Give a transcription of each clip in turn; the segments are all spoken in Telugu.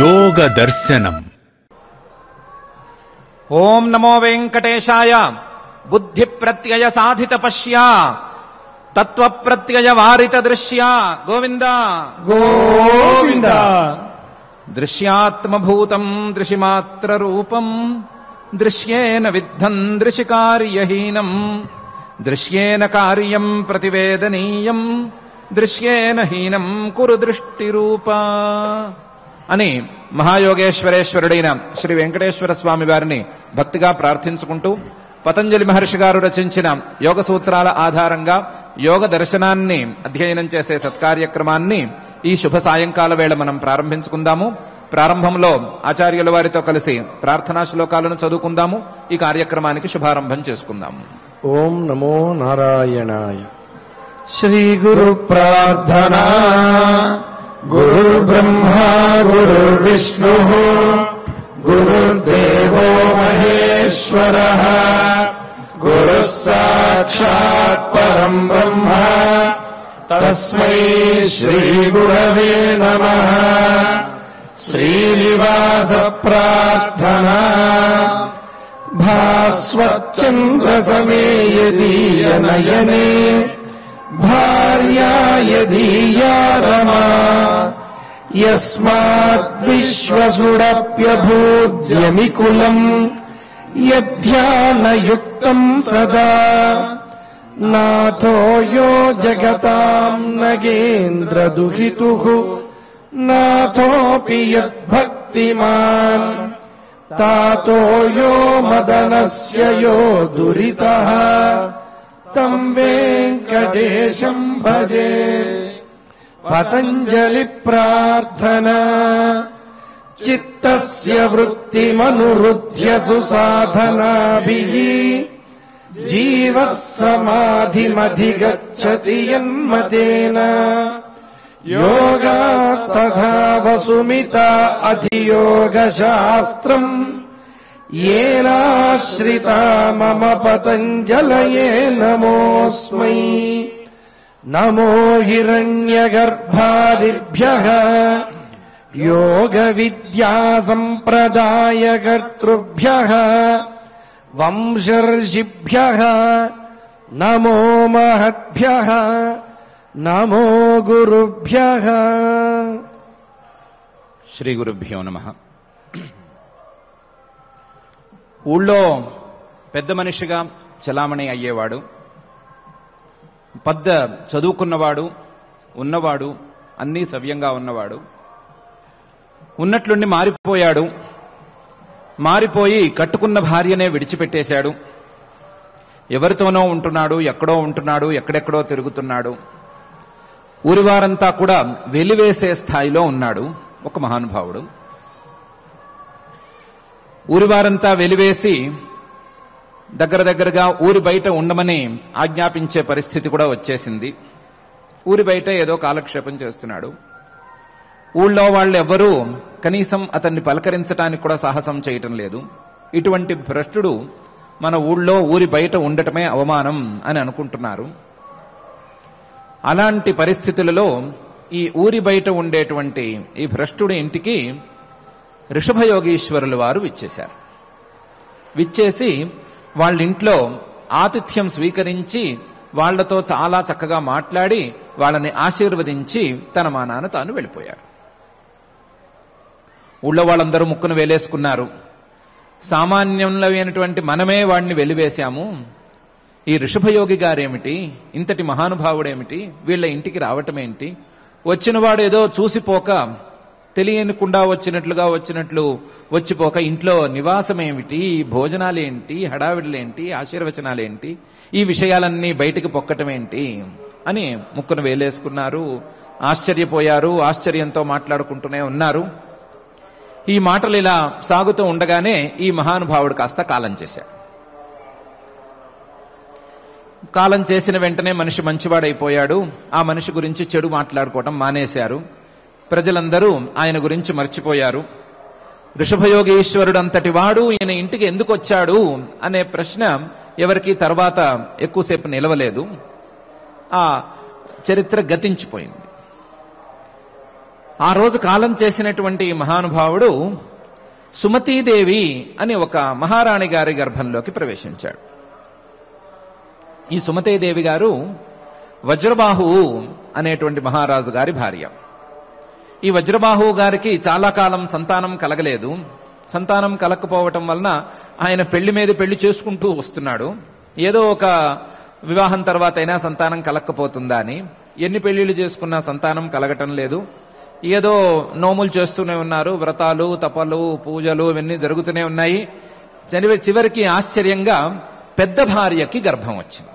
योग दर्शनम। ओम नमो वेंकटेशाय। बुद्धि प्रत्यय साधित पश्या तत्व प्रत्यय वारित दृश्या गोविंद गोविंद। दृश्यात्मभूतम दृशिमात्र रूपम दृश्येन विद्धं दृशिकार्यहीनम दृश्येन कार्यं प्रतिवेदनीयं दृश्येन हीनं कुरु दृष्टिरूपा అని మహాయోగేశ్వరేశ్వరుడైన శ్రీ వెంకటేశ్వర స్వామి వారిని భక్తిగా ప్రార్థించుకుంటూ పతంజలి మహర్షి గారు రచించిన యోగ సూత్రాల ఆధారంగా యోగ దర్శనాన్ని అధ్యయనం చేసే సత్కార్యక్రమాన్ని ఈ శుభ సాయంకాల వేళ మనం ప్రారంభించుకుందాము. ప్రారంభంలో ఆచార్యుల వారితో కలిసి ప్రార్థనా శ్లోకాలను చదువుకుందాము. ఈ కార్యక్రమానికి శుభారంభం చేసుకుందాము. ఓం నమో నారాయణాయ. శ్రీ గురు ప్రార్థనా. గురుర్బ్రహ్మా గురుర్విష్ణుః గురుర్దేవో మహేశ్వరః గురుః సాక్షాత్ పరం బ్రహ్మ తస్మై శ్రీ గురవే నమః. శ్రీనివాస ప్రార్థనా. భాస్వచ్చంద్ర సమేయదీయ నయనే భార్యా యదీయా రమా యస్మాద్విశ్వసురప్యభూద్యమికులం యధ్యానయుక్తం సదా నాథో యో జగతాం నగేంద్రదుహితుః నాథోపి యద్భక్తిమాన్ తాతో యో మదనస్య యో దురితః తం వెంకటేశం భజే. పతంజలి ప్రార్థనా. చిత్తస్య వృత్తిమనురుధ్య సుసాధనాభిః జీవః సమాధిమధిగచ్చతి యన్మతేన యోగాస్తథా వసుమితా అధియోగశాస్త్రం येनाश्रिता मम पतञ्जलये नमोऽस्मै. नमो हिरण्यगर्भादिभ्यः योगविद्यासम्प्रदायकर्तृभ्यः वंशर्षिभ्यः नमो महद्भ्यः नमो गुरुभ्यः. శ్రీ గురుభ్యో నమః. ఊళ్ళో పెద్ద మనిషిగా చలామణి అయ్యేవాడు, పెద్ద చదువుకున్నవాడు, ఉన్నవాడు, అన్నీ సవ్యంగా ఉన్నవాడు ఉన్నట్లుండి మారిపోయాడు. మారిపోయి కట్టుకున్న భార్యనే విడిచిపెట్టేశాడు. ఎవరితోనో ఉంటున్నాడు, ఎక్కడో ఉంటున్నాడు, ఎక్కడెక్కడో తిరుగుతున్నాడు. ఊరివారంతా కూడా వెలివేసే స్థాయిలో ఉన్నాడు ఒక మహానుభావుడు. ఊరివారంతా వెలివేసి దగ్గరగా ఊరి బయట ఉండమని ఆజ్ఞాపించే పరిస్థితి కూడా వచ్చేసింది. ఊరి బయట ఏదో కాలక్షేపం చేస్తున్నాడు. ఊళ్ళో వాళ్ళు ఎవ్వరూ కనీసం అతన్ని పలకరించడానికి కూడా సాహసం చేయటం లేదు. ఇటువంటి భ్రష్టుడు మన ఊళ్ళో ఊరి బయట ఉండటమే అవమానం అని అనుకుంటున్నారు. అలాంటి పరిస్థితులలో ఈ ఊరి బయట ఉండేటువంటి ఈ భ్రష్టుడి ఇంటికి ఋషభయోగీశ్వరుల వారు విచ్చేశారు. విచ్చేసి వాళ్ళ ఇంట్లో ఆతిథ్యం స్వీకరించి వాళ్లతో చాలా చక్కగా మాట్లాడి వాళ్ళని ఆశీర్వదించి తన మానాన తాను వెళ్ళిపోయాడు. ఊళ్ళో వాళ్ళందరూ ముక్కును వేలేసుకున్నారు. సామాన్యంలో అయినటువంటి మనమే వాడిని వెలివేశాము, ఈ ఋషభయోగి గారేమిటి, ఇంతటి మహానుభావుడేమిటి, వీళ్ళ ఇంటికి రావటమేంటి, వచ్చినవాడు ఏదో చూసిపోక తెలియకుండా వచ్చినట్లు వచ్చిపోక ఇంట్లో నివాసమేమిటి, భోజనాలేంటి, హడావిడులేంటి, ఆశీర్వచనాలేంటి, ఈ విషయాలన్నీ బయటికి పొక్కటమేంటి అని ముక్కును వేలేసుకున్నారు. ఆశ్చర్యపోయారు. ఆశ్చర్యంతో మాట్లాడుకుంటూనే ఉన్నారు. ఈ మాటలు ఇలా సాగుతూ ఉండగానే ఈ మహానుభావుడు కాస్త కాలం చేశాడు. కాలం చేసిన వెంటనే మనిషి మంచివాడైపోయాడు. ఆ మనిషి గురించి చెడు మాట్లాడుకోవటం మానేశారు. ప్రజలందరూ ఆయన గురించి మర్చిపోయారు. ఋషభయోగీశ్వరుడు అంతటి వాడు ఈయన ఇంటికి ఎందుకు వచ్చాడు అనే ప్రశ్న ఎవరికి తర్వాత ఎక్కువసేపు నిలవలేదు. ఆ చరిత్ర గతించిపోయింది. ఆ రోజు కాలం చేసినటువంటి మహానుభావుడు సుమతీదేవి అని ఒక మహారాణి గారి గర్భంలోకి ప్రవేశించాడు. ఈ సుమతీదేవి గారు వజ్రబాహువు అనేటువంటి మహారాజు గారి భార్య. ఈ వజ్రబాహువు గారికి చాలా కాలం సంతానం కలగలేదు. సంతానం కలగకపోవటం వలన ఆయన పెళ్లి మీద పెళ్లి చేసుకుంటూ వస్తున్నాడు. ఏదో ఒక వివాహం తర్వాత అయినా సంతానం కలగకపోతుందా అని ఎన్ని పెళ్లిళ్ళు చేసుకున్నా సంతానం కలగటం లేదు. ఏదో నోములు చేస్తూనే ఉన్నారు, వ్రతాలు తపలు పూజలు ఇవన్నీ జరుగుతూనే ఉన్నాయి. చివరికి ఆశ్చర్యంగా పెద్ద భార్యకి గర్భం వచ్చింది.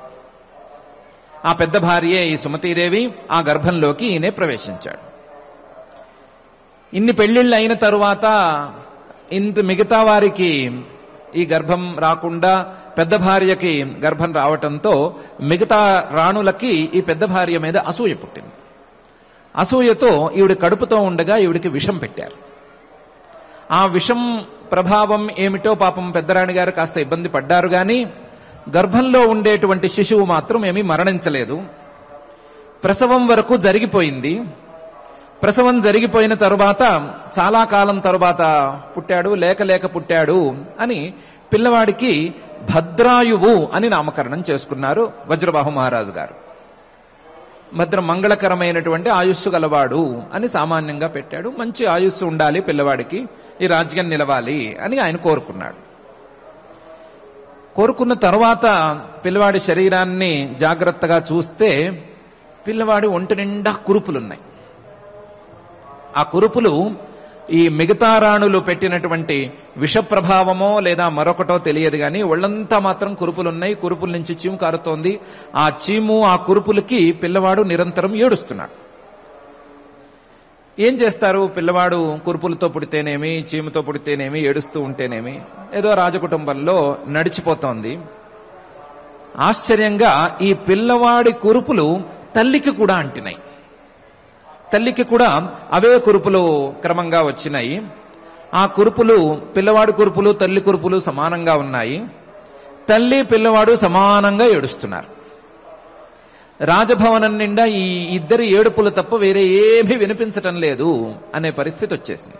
ఆ పెద్ద భార్యే ఈ సుమతీదేవి. ఆ గర్భంలోకి ఈయనే ప్రవేశించాడు. ఇన్ని పెళ్లిళ్ళు అయిన తరువాత ఇంత మిగతా వారికి ఈ గర్భం రాకుండా పెద్ద భార్యకి గర్భం రావటంతో మిగతా రాణులకి ఈ పెద్ద భార్య మీద అసూయ పుట్టింది. అసూయతో ఈవిడ కడుపుతో ఉండగా ఈవిడికి విషం పెట్టారు. ఆ విషం ప్రభావం ఏమిటో పాపం పెద్దరాణి గారు కాస్త ఇబ్బంది పడ్డారు. గాని గర్భంలో ఉండేటువంటి శిశువు మాత్రం ఏమీ మరణించలేదు. ప్రసవం వరకు జరిగిపోయింది. ప్రసవం జరిగిపోయిన తరువాత చాలా కాలం తరువాత పుట్టాడు, లేక పుట్టాడు అని పిల్లవాడికి భద్రాయువు అని నామకరణం చేసుకున్నారు వజ్రబాహు మహారాజు గారు. మంగళకరమైనటువంటి ఆయుస్సు గలవాడు అని సామాన్యంగా పెట్టాడు. మంచి ఆయుస్సు ఉండాలి పిల్లవాడికి, ఈ రాజ్యం నిలవాలి అని ఆయన కోరుకున్నాడు. కోరుకున్న తరువాత పిల్లవాడి శరీరాన్ని జాగ్రత్తగా చూస్తే పిల్లవాడి ఒంటి నిండా కురుపులున్నాయి. ఆ కురుపులు ఈ మిగతా రాణులు పెట్టినటువంటి విష ప్రభావమో లేదా మరొకటో తెలియదు గాని ఒళ్ళంతా మాత్రం కురుపులున్నాయి. కురుపుల నుంచి చీము కారుతోంది. ఆ చీము ఆ కురుపులకి పిల్లవాడు నిరంతరం ఏడుస్తున్నాడు. ఏం చేస్తారు? పిల్లవాడు కురుపులతో పుడితేనేమి, చీముతో పుడితేనేమి, ఏడుస్తూ ఉంటేనేమి, ఏదో రాజకుటుంబంలో నడిచిపోతోంది. ఆశ్చర్యంగా ఈ పిల్లవాడి కురుపులు తల్లికి కూడా అంటినాయి. తల్లికి కూడా అవే కురుపులు క్రమంగా వచ్చినాయి. ఆ కురుపులు పిల్లవాడి కురుపులు తల్లి కురుపులు సమానంగా ఉన్నాయి. తల్లి పిల్లవాడు సమానంగా ఏడుస్తున్నారు. రాజభవనం నిండా ఈ ఇద్దరి ఏడుపులు తప్ప వేరే ఏమీ వినిపించటం లేదు అనే పరిస్థితి వచ్చేసింది.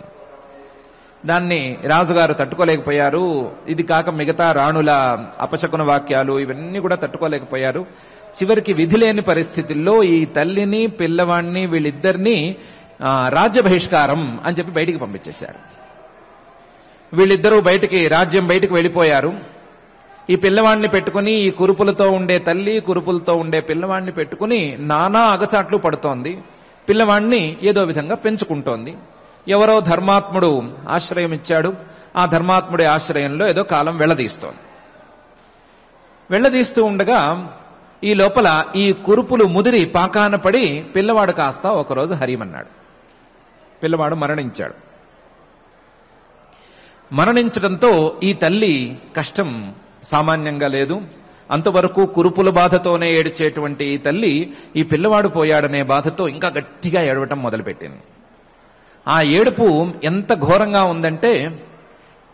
దాన్ని రాజుగారు తట్టుకోలేకపోయారు. ఇది కాక మిగతా రాణుల అపశకున వాక్యాలు ఇవన్నీ కూడా తట్టుకోలేకపోయారు. చివరికి విధి లేని పరిస్థితుల్లో ఈ తల్లిని పిల్లవాడిని వీళ్ళిద్దరినీ రాజ్య బహిష్కారం అని చెప్పి బయటికి పంపించేశారు. వీళ్ళిద్దరూ రాజ్యం బయటికి వెళ్ళిపోయారు. ఈ పిల్లవాడిని పెట్టుకుని ఈ కురుపులతో ఉండే తల్లి కురుపులతో ఉండే పిల్లవాడిని పెట్టుకుని నానా అగచాట్లు పడుతోంది. పిల్లవాడిని ఏదో విధంగా పెంచుకుంటోంది. ఎవరో ధర్మాత్ముడు ఆశ్రయం ఇచ్చాడు. ఆ ధర్మాత్ముడి ఆశ్రయంలో ఏదో కాలం వెళ్లదీస్తూ ఉండగా ఈ లోపల ఈ కురుపులు ముదిరి పాకాన పడి పిల్లవాడు కాస్త ఒకరోజు హరిమన్నాడు. పిల్లవాడు మరణించాడు. మరణించడంతో ఈ తల్లి కష్టం సామాన్యంగా లేదు. అంతవరకు కురుపుల బాధతోనే ఏడ్చేటువంటి ఈ తల్లి ఈ పిల్లవాడు పోయాడనే బాధతో ఇంకా గట్టిగా ఏడవటం మొదలుపెట్టింది. ఆ ఏడుపు ఎంత ఘోరంగా ఉందంటే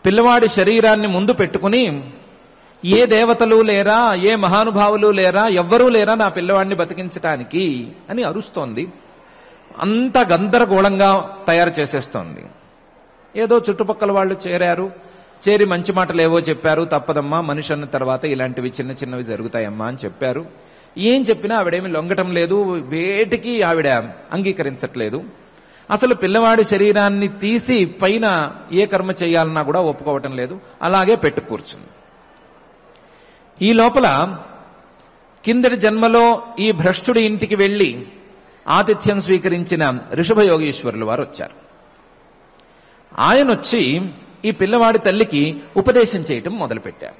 పిల్లవాడి శరీరాన్ని ముందు పెట్టుకుని ఏ దేవతలు లేరా, ఏ మహానుభావులు లేరా, ఎవ్వరూ లేరా నా పిల్లవాడిని బతికించటానికి అని అరుస్తోంది. అంత గందరగోళంగా తయారు చేసేస్తోంది. ఏదో చుట్టుపక్కల వాళ్ళు చేరి మంచి మాటలు ఏవో చెప్పారు. తప్పదమ్మా, మనిషి అన్న తర్వాత ఇలాంటివి చిన్న చిన్నవి జరుగుతాయమ్మా అని చెప్పారు. ఏం చెప్పినా ఆవిడేమి లొంగటం లేదు. వేటికి ఆవిడ అంగీకరించట్లేదు. అసలు పిల్లవాడి శరీరాన్ని తీసి పైన ఏ కర్మ చేయాలన్నా కూడా ఒప్పుకోవటం లేదు. అలాగే పెట్టు కూర్చుంది. ఈ లోపల కిందటి జన్మలో ఈ భ్రష్టుడి ఇంటికి వెళ్లి ఆతిథ్యం స్వీకరించిన ఋషభయోగీశ్వరులు వారు వచ్చారు. ఆయన వచ్చి ఈ పిల్లవాడి తల్లికి ఉపదేశం చేయటం మొదలుపెట్టారు.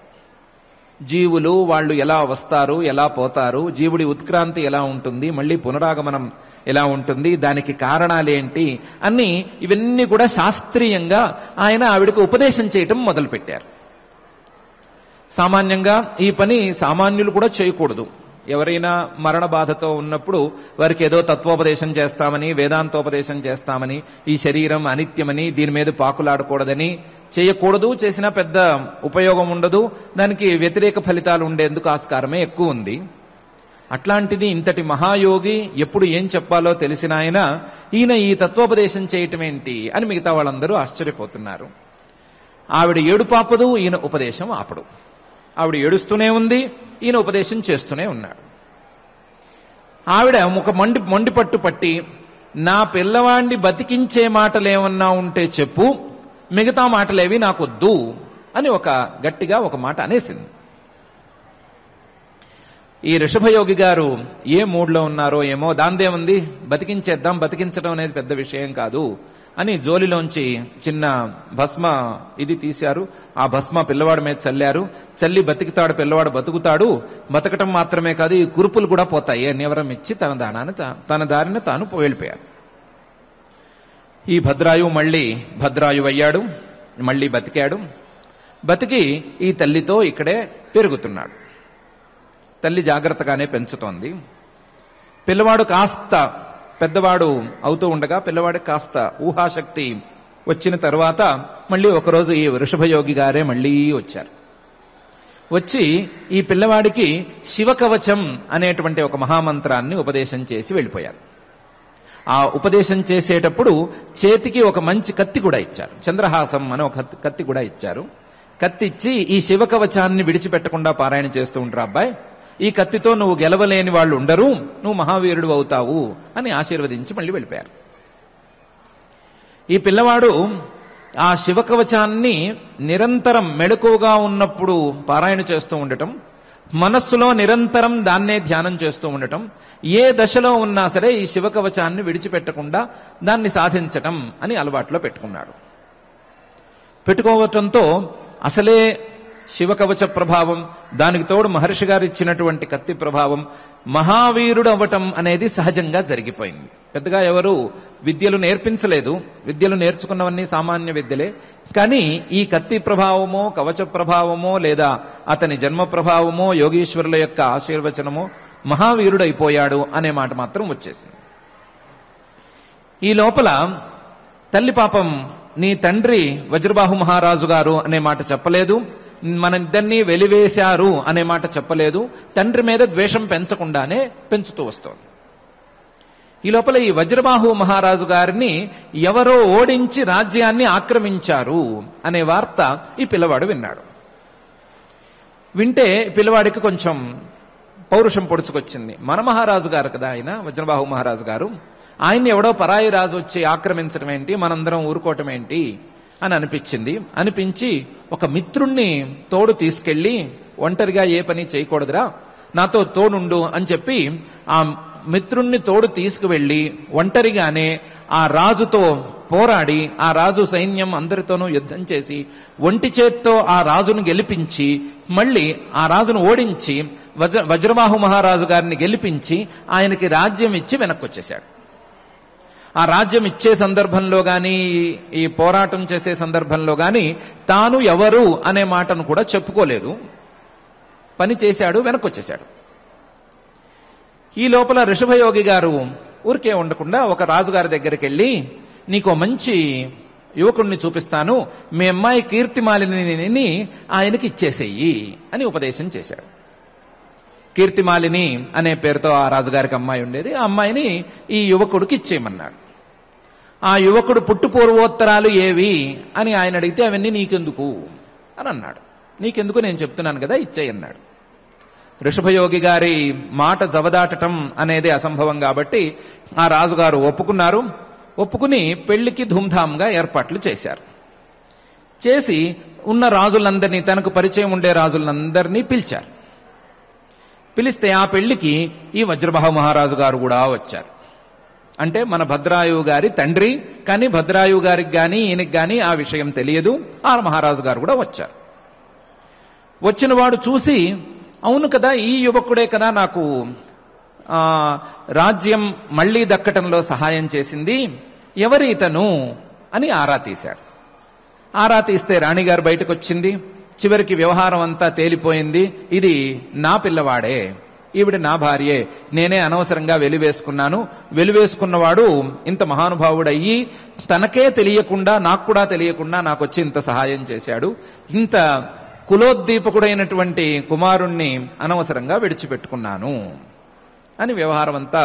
జీవులు వాళ్ళు ఎలా వస్తారు, ఎలా పోతారు, జీవుడి ఉత్క్రాంతి ఎలా ఉంటుంది, మళ్ళీ పునరాగమనం ఎలా ఉంటుంది, దానికి కారణాలేంటి అన్ని ఇవన్నీ కూడా శాస్త్రీయంగా ఆయన ఆవిడకు ఉపదేశం చేయటం మొదలుపెట్టారు. సామాన్యంగా ఈ పని సామాన్యులు కూడా చేయకూడదు. ఎవరైనా మరణ బాధతో ఉన్నప్పుడు వారికి ఏదో తత్వోపదేశం చేస్తామని, వేదాంతోపదేశం చేస్తామని, ఈ శరీరం అనిత్యమని, దీని మీద పాకులాడకూడదని చేయకూడదు. చేసినా పెద్ద ఉపయోగం ఉండదు. దానికి వ్యతిరేక ఫలితాలు ఉండేందుకు ఆస్కారమే ఎక్కువ ఉంది. అట్లాంటిది ఇంతటి మహాయోగి ఎప్పుడు ఏం చెప్పాలో తెలిసిన ఈయన ఈ తత్వోపదేశం చేయటం ఏంటి అని మిగతా వాళ్ళందరూ ఆశ్చర్యపోతున్నారు. ఆవిడ ఏడుపాపదు, ఈయన ఉపదేశం ఆపడు. ఆవిడ ఏడుస్తూనే ఉంది, ఈయన ఉపదేశం చేస్తూనే ఉన్నాడు. ఆవిడ ఒక మొండి పట్టు పట్టి, నా పిల్లవాడిని బతికించే మాటలేమన్నా ఉంటే చెప్పు, మిగతా మాటలేవి నాకొద్దు అని గట్టిగా ఒక మాట అనేసింది. ఈ ఋషభయోగి గారు ఏ మూడ్లో ఉన్నారో ఏమో, దాందేముంది, బతికించేద్దాం, బతికించడం అనేది పెద్ద విషయం కాదు అని జోలిలోంచి చిన్న భస్మ ఇది తీశారు. ఆ భస్మ పిల్లవాడి మీద చల్లారు. చల్లి బతికితాడు పిల్లవాడు, బతుకుతాడు, బతకటం మాత్రమే కాదు ఈ కురుపులు కూడా పోతాయి అని ఎవరం ఇచ్చి తన దారిని తాను వెళ్ళిపోయారు. ఈ భద్రాయు మళ్ళీ భద్రాయువయ్యాడు, మళ్ళీ బతికాడు. బతికి ఈ తల్లితో ఇక్కడే పెరుగుతున్నాడు. తల్లి జాగ్రత్తగానే పెంచుతోంది. పిల్లవాడు కాస్త పెద్దవాడు అవుతూ ఉండగా పిల్లవాడికి కాస్త ఊహాశక్తి వచ్చిన తర్వాత మళ్ళీ ఒకరోజు ఈ వృషభయోగి గారే మళ్ళీ వచ్చారు. వచ్చి ఈ పిల్లవాడికి శివకవచం అనేటువంటి ఒక మహామంత్రాన్ని ఉపదేశం చేసి వెళ్ళిపోయారు. ఆ ఉపదేశం చేసేటప్పుడు చేతికి ఒక మంచి కత్తి కూడా ఇచ్చారు. చంద్రహాసం అని ఒక కత్తి కూడా ఇచ్చారు. కత్తి ఇచ్చి ఈ శివకవచాన్ని విడిచిపెట్టకుండా పారాయణ చేస్తూ ఉంటారు. అబ్బాయి, ఈ కత్తితో నువ్వు గెలవలేని వాళ్ళు ఉండరు, నువ్వు మహావీరుడు అవుతావు అని ఆశీర్వదించి మళ్ళీ వెళ్ళిపోయారు. ఈ పిల్లవాడు ఆ శివకవచాన్ని నిరంతరం మెళకువగా ఉన్నప్పుడు పారాయణ చేస్తూ ఉండటం, మనస్సులో నిరంతరం దాన్నే ధ్యానం చేస్తూ ఉండటం, ఏ దశలో ఉన్నా సరే ఈ శివకవచాన్ని విడిచిపెట్టకుండా దాన్ని సాధించటం అని అలవాట్లో పెట్టుకున్నాడు. పెట్టుకోవటంతో అసలే శివకవచ ప్రభావం, దానికి తోడు మహర్షి గారు ఇచ్చినటువంటి కత్తి ప్రభావం, మహావీరుడు అవ్వటం అనేది సహజంగా జరిగిపోయింది. పెద్దగా ఎవరు విద్యలు నేర్పించలేదు, విద్యలు నేర్చుకున్నవన్నీ సామాన్య విద్యలే. కానీ ఈ కత్తి ప్రభావమో, కవచ ప్రభావమో, లేదా అతని జన్మ ప్రభావమో, యోగీశ్వరుల యొక్క ఆశీర్వచనమో మహావీరుడు అయిపోయాడు అనే మాట మాత్రం వచ్చేసింది. ఈ లోపల తల్లి పాపం, నీ తండ్రి వజ్రబాహు మహారాజు గారు అనే మాట చెప్పలేదు, మన ఇద్దరినీ వెలివేశారు అనే మాట చెప్పలేదు. తండ్రి మీద ద్వేషం పెంచకుండానే పెంచుతూ వస్తోంది. ఈ లోపల ఈ వజ్రబాహు మహారాజు గారిని ఎవరో ఓడించి రాజ్యాన్ని ఆక్రమించారు అనే వార్త ఈ పిల్లవాడు విన్నాడు. వింటే పిల్లవాడికి కొంచెం పౌరుషం పొడుచుకొచ్చింది. మన మహారాజు గారు కదా ఆయన, వజ్రబాహు మహారాజు గారు, ఆయన్ని ఎవడో పరాయి రాజు వచ్చి ఆక్రమించడం ఏంటి, మనందరం ఊరుకోవటం ఏంటి అని అనిపించి ఒక మిత్రుణ్ణి తోడు తీసుకెళ్లి, ఒంటరిగా ఏ పని చేయకూడదురా, నాతో తోడుండు అని చెప్పి ఆ మిత్రుణ్ణి తోడు తీసుకువెళ్లి ఒంటరిగానే ఆ రాజుతో పోరాడి, ఆ రాజు సైన్యం అందరితోనూ యుద్ధం చేసి ఒంటి చేత్తో ఆ రాజును గెలిపించి, మళ్ళీ ఆ రాజును ఓడించి వజ్రబాహు మహారాజు గారిని గెలిపించి ఆయనకి రాజ్యం ఇచ్చి వెనక్కి వచ్చేశాడు. ఆ రాజ్యం ఇచ్చే సందర్భంలో గాని, ఈ పోరాటం చేసే సందర్భంలో గాని తాను ఎవరు అనే మాటను కూడా చెప్పుకోలేదు. పని చేశాడు, వెనక్కి వచ్చేశాడు. ఈ లోపల ఋషభయోగి గారు ఊరికే ఉండకుండా ఒక రాజుగారి దగ్గరికి వెళ్ళి, నీకో మంచి యువకుడిని చూపిస్తాను, మీ అమ్మాయి కీర్తిమాలిని ఆయనకి ఇచ్చేసేయి అని ఉపదేశం చేశాడు. కీర్తిమాలిని అనే పేరుతో ఆ రాజుగారికి అమ్మాయి ఉండేది. ఆ అమ్మాయిని ఈ యువకుడికి ఇచ్చేయమన్నాడు. ఆ యువకుడు పుట్టు పూర్వోత్తరాలు ఏవి అని ఆయన అడిగితే అవన్నీ నీకెందుకు అని అన్నాడు. నీకెందుకు, నేను చెప్తున్నాను కదా, ఇచ్చేయన్నాడు. ఋషభయోగి గారి మాట జవదాటటం అనేది అసంభవం కాబట్టి ఆ రాజుగారు ఒప్పుకున్నారు. ఒప్పుకుని పెళ్లికి ధూమ్ధామ్గా ఏర్పాట్లు చేశారు. చేసి ఉన్న రాజులందరినీ, తనకు పరిచయం ఉండే రాజులందరినీ పిలిచారు. పిలిస్తే ఆ పెళ్లికి ఈ వజ్రబాహు మహారాజు గారు కూడా వచ్చారు. అంటే మన భద్రాయువు గారి తండ్రి, కానీ భద్రాయువు గారికి కానీ ఈయనకి కానీ ఆ విషయం తెలియదు. ఆ మహారాజు గారు కూడా వచ్చారు. వచ్చిన వాడు చూసి, అవును కదా, ఈ యువకుడే కదా నాకు రాజ్యం మళ్లీ దక్కటంలో సహాయం చేసింది, ఎవరి ఇతను అని ఆరా తీశాడు. ఆరా తీస్తే రాణిగారు బయటకు వచ్చింది. చివరికి వ్యవహారం అంతా తేలిపోయింది. ఇది నా పిల్లవాడే, ఈవిడ నా భార్యే, నేనే అనవసరంగా వెలివేసుకున్నాను. వెలివేసుకున్నవాడు ఇంత మహానుభావుడయ్యి తనకే తెలియకుండా, నాకు కూడా తెలియకుండా నాకు వచ్చి ఇంత సహాయం చేశాడు. ఇంత కులోద్దీపకుడైనటువంటి కుమారుణ్ణి అనవసరంగా విడిచిపెట్టుకున్నాను అని వ్యవహారం అంతా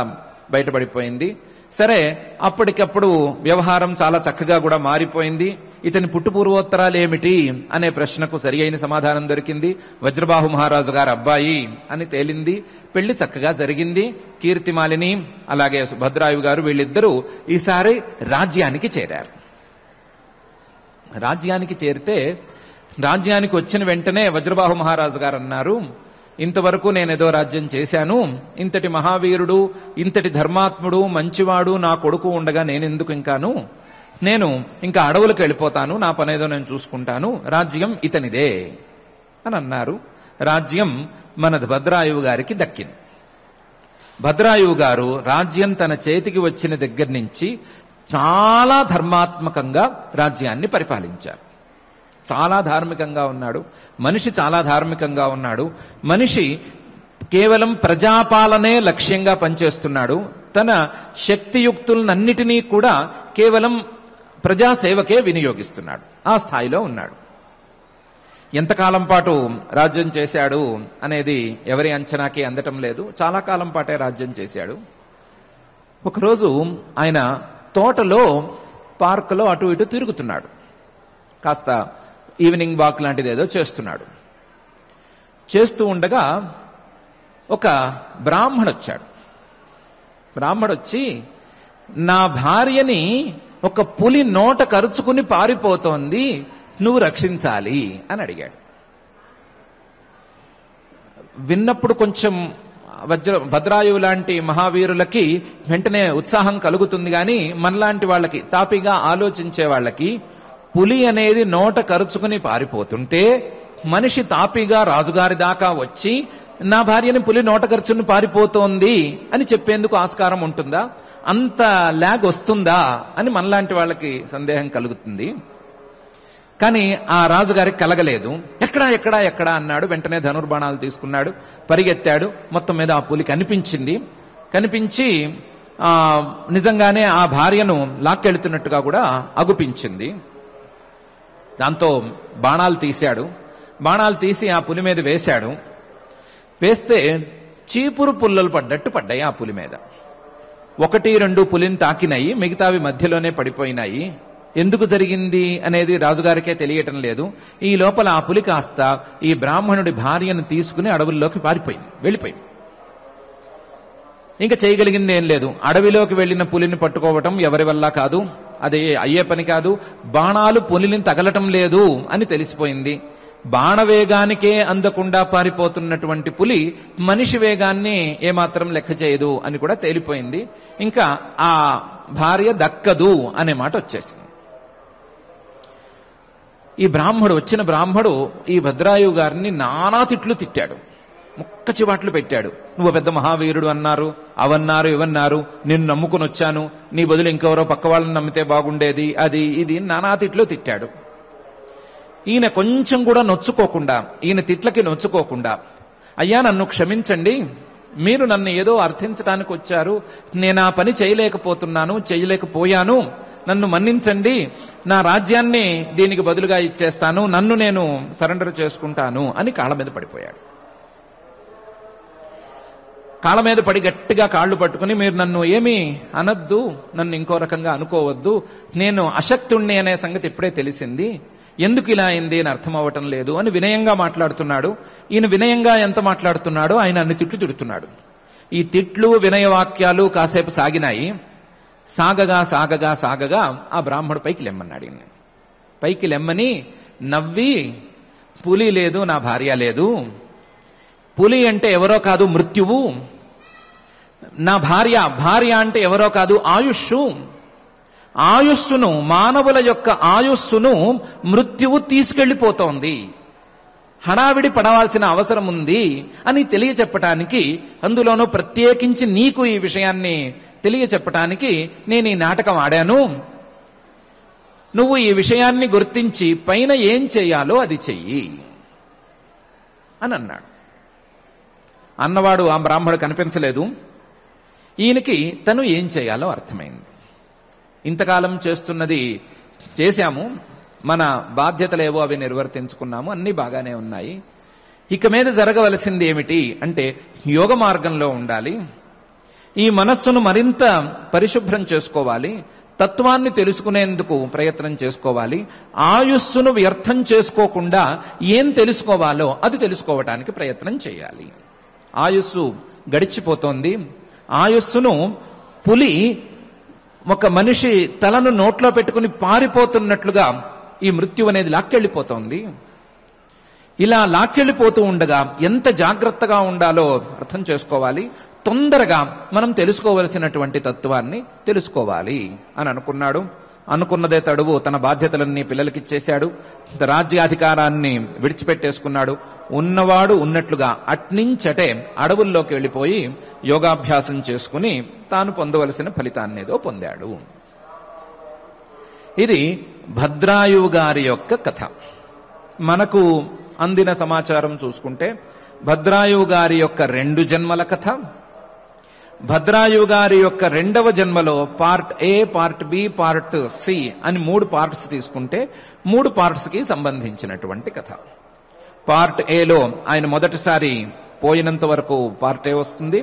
బయటపడిపోయింది. సరే, అప్పటికప్పుడు వ్యవహారం చాలా చక్కగా కూడా మారిపోయింది. ఇతని పుట్టుపూర్వోత్తరాలు ఏమిటి అనే ప్రశ్నకు సరి అయిన సమాధానం దొరికింది. వజ్రబాహు మహారాజు గారు అబ్బాయి అని తేలింది. పెళ్లి చక్కగా జరిగింది. కీర్తిమాలిని అలాగే సుభద్రాయువు గారు వీళ్ళిద్దరూ ఈసారి రాజ్యానికి చేరారు. రాజ్యానికి చేరితే రాజ్యానికి వచ్చిన వెంటనే వజ్రబాహు మహారాజు గారు అన్నారు, ఇంతవరకు నేనేదో రాజ్యం చేశాను, ఇంతటి మహావీరుడు, ఇంతటి ధర్మాత్ముడు, మంచివాడు నా కొడుకు ఉండగా నేనెందుకు ఇంకాను, నేను ఇంకా అడవులకు వెళ్ళిపోతాను, నా పనేదో నేను చూసుకుంటాను, రాజ్యం ఇతనిదే అని అన్నారు. రాజ్యం మన భద్రాయువు గారికి దక్కింది. భద్రాయువు గారు రాజ్యం తన చేతికి వచ్చిన దగ్గర నుంచి చాలా ధర్మాత్మకంగా రాజ్యాన్ని పరిపాలించారు. చాలా ధార్మికంగా ఉన్నాడు మనిషి, చాలా ధార్మికంగా ఉన్నాడు మనిషి. కేవలం ప్రజాపాలనే లక్ష్యంగా పనిచేస్తున్నాడు. తన శక్తియుక్తులన్నిటినీ కూడా కేవలం ప్రజాసేవకే వినియోగిస్తున్నాడు. ఆ స్థాయిలో ఉన్నాడు. ఎంతకాలం పాటు రాజ్యం చేశాడు అనేది ఎవరి అంచనాకి అందటం లేదు. చాలా కాలం పాటే రాజ్యం చేశాడు. ఒకరోజు ఆయన తోటలో, పార్కులో అటు ఇటు తిరుగుతున్నాడు. కాస్త ఈవినింగ్ వాక్ లాంటిది ఏదో చేస్తున్నాడు. చేస్తూ ఉండగా ఒక బ్రాహ్మణొచ్చాడు. బ్రాహ్మణొచ్చి, నా భార్యని ఒక పులి నోట కరుచుకుని పారిపోతోంది, నువ్వు రక్షించాలి అని అడిగాడు. విన్నప్పుడు కొంచెం భద్రాయువు లాంటి మహావీరులకి వెంటనే ఉత్సాహం కలుగుతుంది. కానీ మనలాంటి వాళ్ళకి, తాపిగా ఆలోచించే వాళ్ళకి, పులి అనేది నోట కరుచుకుని పారిపోతుంటే మనిషి తాపిగా రాజుగారి దాకా వచ్చి నా భార్యని పులి నోట కరుచుకుని పారిపోతోంది అని చెప్పేందుకు ఆస్కారం ఉంటుందా? అంత ల్యాగ్ వస్తుందా అని మనలాంటి వాళ్ళకి సందేహం కలుగుతుంది. కానీ ఆ రాజుగారికి కలగలేదు. ఎక్కడా ఎక్కడా ఎక్కడా అన్నాడు. వెంటనే ధనుర్బాణాలు తీసుకున్నాడు, పరిగెత్తాడు. మొత్తం మీద ఆ పులి కనిపించింది. కనిపించి నిజంగానే ఆ భార్యను లాక్కెళ్తున్నట్టుగా కూడా అగుపించింది. దాంతో బాణాలు తీశాడు. బాణాలు తీసి ఆ పులి మీద వేశాడు. వేస్తే చీపురు పుల్లలు పడ్డట్టు పడ్డాయి ఆ పులి మీద. 1-2 పులిని తాకినాయి, మిగతావి మధ్యలోనే పడిపోయినాయి. ఎందుకు జరిగింది అనేది రాజుగారికే తెలియటం లేదు. ఈ లోపల ఆ పులి కాస్త ఈ బ్రాహ్మణుడి భార్యను తీసుకుని అడవుల్లోకి వెళ్ళిపోయింది. ఇంకా చేయగలిగింది ఏం లేదు. అడవిలోకి వెళ్లిన పులిని పట్టుకోవటం ఎవరి వల్ల కాదు, అది అయ్యే పని కాదు. బాణాలు పులిని తగలటం లేదు అని తెలిసిపోయింది. బాణవేగానికే అందకుండా పారిపోతున్నటువంటి పులి మనిషి వేగాన్ని ఏమాత్రం లెక్క చేయదు అని కూడా తేలిపోయింది. ఇంకా ఆ భార్య దక్కదు అనే మాట వచ్చేసింది. ఈ వచ్చిన బ్రాహ్మడు ఈ భద్రాయువు గారిని నానా తిట్లు తిట్టాడు, ముక్క చివాట్లు పెట్టాడు. నువ్వు పెద్ద మహావీరుడు అన్నారు, అవన్నారు, ఇవన్నారు, నిన్ను నమ్ముకుని వచ్చాను, నీ బదులు ఇంకెవరో పక్క వాళ్ళని నమ్మితే బాగుండేది, అది ఇది నానా తిట్లు తిట్టాడు. ఈయన కొంచెం కూడా నొచ్చుకోకుండా, ఈయన తిట్లకి నొచ్చుకోకుండా, అయ్యా నన్ను క్షమించండి, మీరు నన్ను ఏదో అర్థించడానికి వచ్చారు, నేను ఆ పని చేయలేకపోయాను, నన్ను మన్నించండి, నా రాజ్యాన్ని దీనికి బదులుగా ఇచ్చేస్తాను, నన్ను నేను సరెండర్ చేసుకుంటాను అని కాళ్ళ మీద పడిపోయాడు. కాళ్ళ మీద పడి గట్టిగా కాళ్ళు పట్టుకుని, మీరు నన్ను ఏమీ అనద్దు, నన్ను ఇంకో రకంగా అనుకోవద్దు, నేను అశక్తుణ్ణి అనే సంగతి ఇప్పుడే తెలిసింది, ఎందుకు ఇలా అయింది అని అర్థం అవ్వటం లేదు అని వినయంగా మాట్లాడుతున్నాడు. ఈయన వినయంగా ఎంత మాట్లాడుతున్నాడో ఆయన అన్ని తిట్లు తిడుతున్నాడు. ఈ తిట్లు వినయ వాక్యాలు కాసేపు సాగినాయి. సాగగా సాగగా సాగగా ఆ బ్రాహ్మడు పైకి లెమ్మన్నాడు. ఈయన పైకి లెమ్మని నవ్వి, పులి లేదు, నా భార్య లేదు, పులి అంటే ఎవరో కాదు మృత్యువు, నా భార్య అంటే ఎవరో కాదు ఆయుస్సును, మానవుల యొక్క ఆయుస్సును మృత్యువు తీసుకెళ్లిపోతోంది, హడావిడి పడవలసిన అవసరం ఉంది అని తెలియచెప్పటానికి, అందులోనూ ప్రత్యేకించి నీకు ఈ విషయాన్ని తెలియచెప్పటానికి నేను ఈ నాటకం ఆడాను. నువ్వు ఈ విషయాన్ని గుర్తించి పైన ఏం చెయ్యాలో అది చెయ్యి అని అన్నాడు. అన్నవాడు ఆ బ్రాహ్మడు కనిపించలేదు. ఈయనకి తను ఏం చేయాలో అర్థమైంది. ఇంతకాలం చేస్తున్నది చేశాము, మన బాధ్యతలేవో అవి నిర్వర్తించుకున్నాము, అన్నీ బాగానే ఉన్నాయి. ఇక మీద జరగవలసింది ఏమిటి అంటే యోగ మార్గంలో ఉండాలి. ఈ మనస్సును మరింత పరిశుభ్రం చేసుకోవాలి, తత్వాన్ని తెలుసుకునేందుకు ప్రయత్నం చేసుకోవాలి. ఆయుస్సును వ్యర్థం చేసుకోకుండా ఏం తెలుసుకోవాలో అది తెలుసుకోవటానికి ప్రయత్నం చేయాలి. ఆయుస్సు గడిచిపోతోంది. ఆయుస్సును పులి ఒక మనిషి తలను నోట్లో పెట్టుకుని పారిపోతున్నట్లుగా ఈ మృత్యు అనేది లాక్కెళ్ళిపోతోంది. ఇలా లాక్కెళ్ళిపోతూ ఉండగా ఎంత జాగ్రత్తగా ఉండాలో అర్థం చేసుకోవాలి. తొందరగా మనం తెలుసుకోవలసినటువంటి తత్వాన్ని తెలుసుకోవాలి అని అనుకున్నాడు. అనుకున్నదే తడువు తన బాధ్యతలన్నీ పిల్లలకిచ్చేశాడు. రాజ్యాధికారాన్ని విడిచిపెట్టేసుకున్నాడు. ఉన్నవాడు ఉన్నట్లుగా అట్నించటే అడవుల్లోకి వెళ్ళిపోయి యోగాభ్యాసం చేసుకుని తాను పొందవలసిన ఫలితాన్నేదో పొందాడు. ఇది భద్రాయువు గారి యొక్క కథ. మనకు అందిన సమాచారం చూసుకుంటే భద్రాయువు గారి యొక్క 2 జన్మల కథ, భద్రాయువు గారి యొక్క 2వ జన్మలో part A, part B, part C అని 3 పార్ట్స్ తీసుకుంటే 3 పార్ట్స్కి సంబంధించినటువంటి కథ. పార్ట్ ఏలో ఆయన మొదటిసారి పోయినంత వరకు పార్ట్ ఏ వస్తుంది.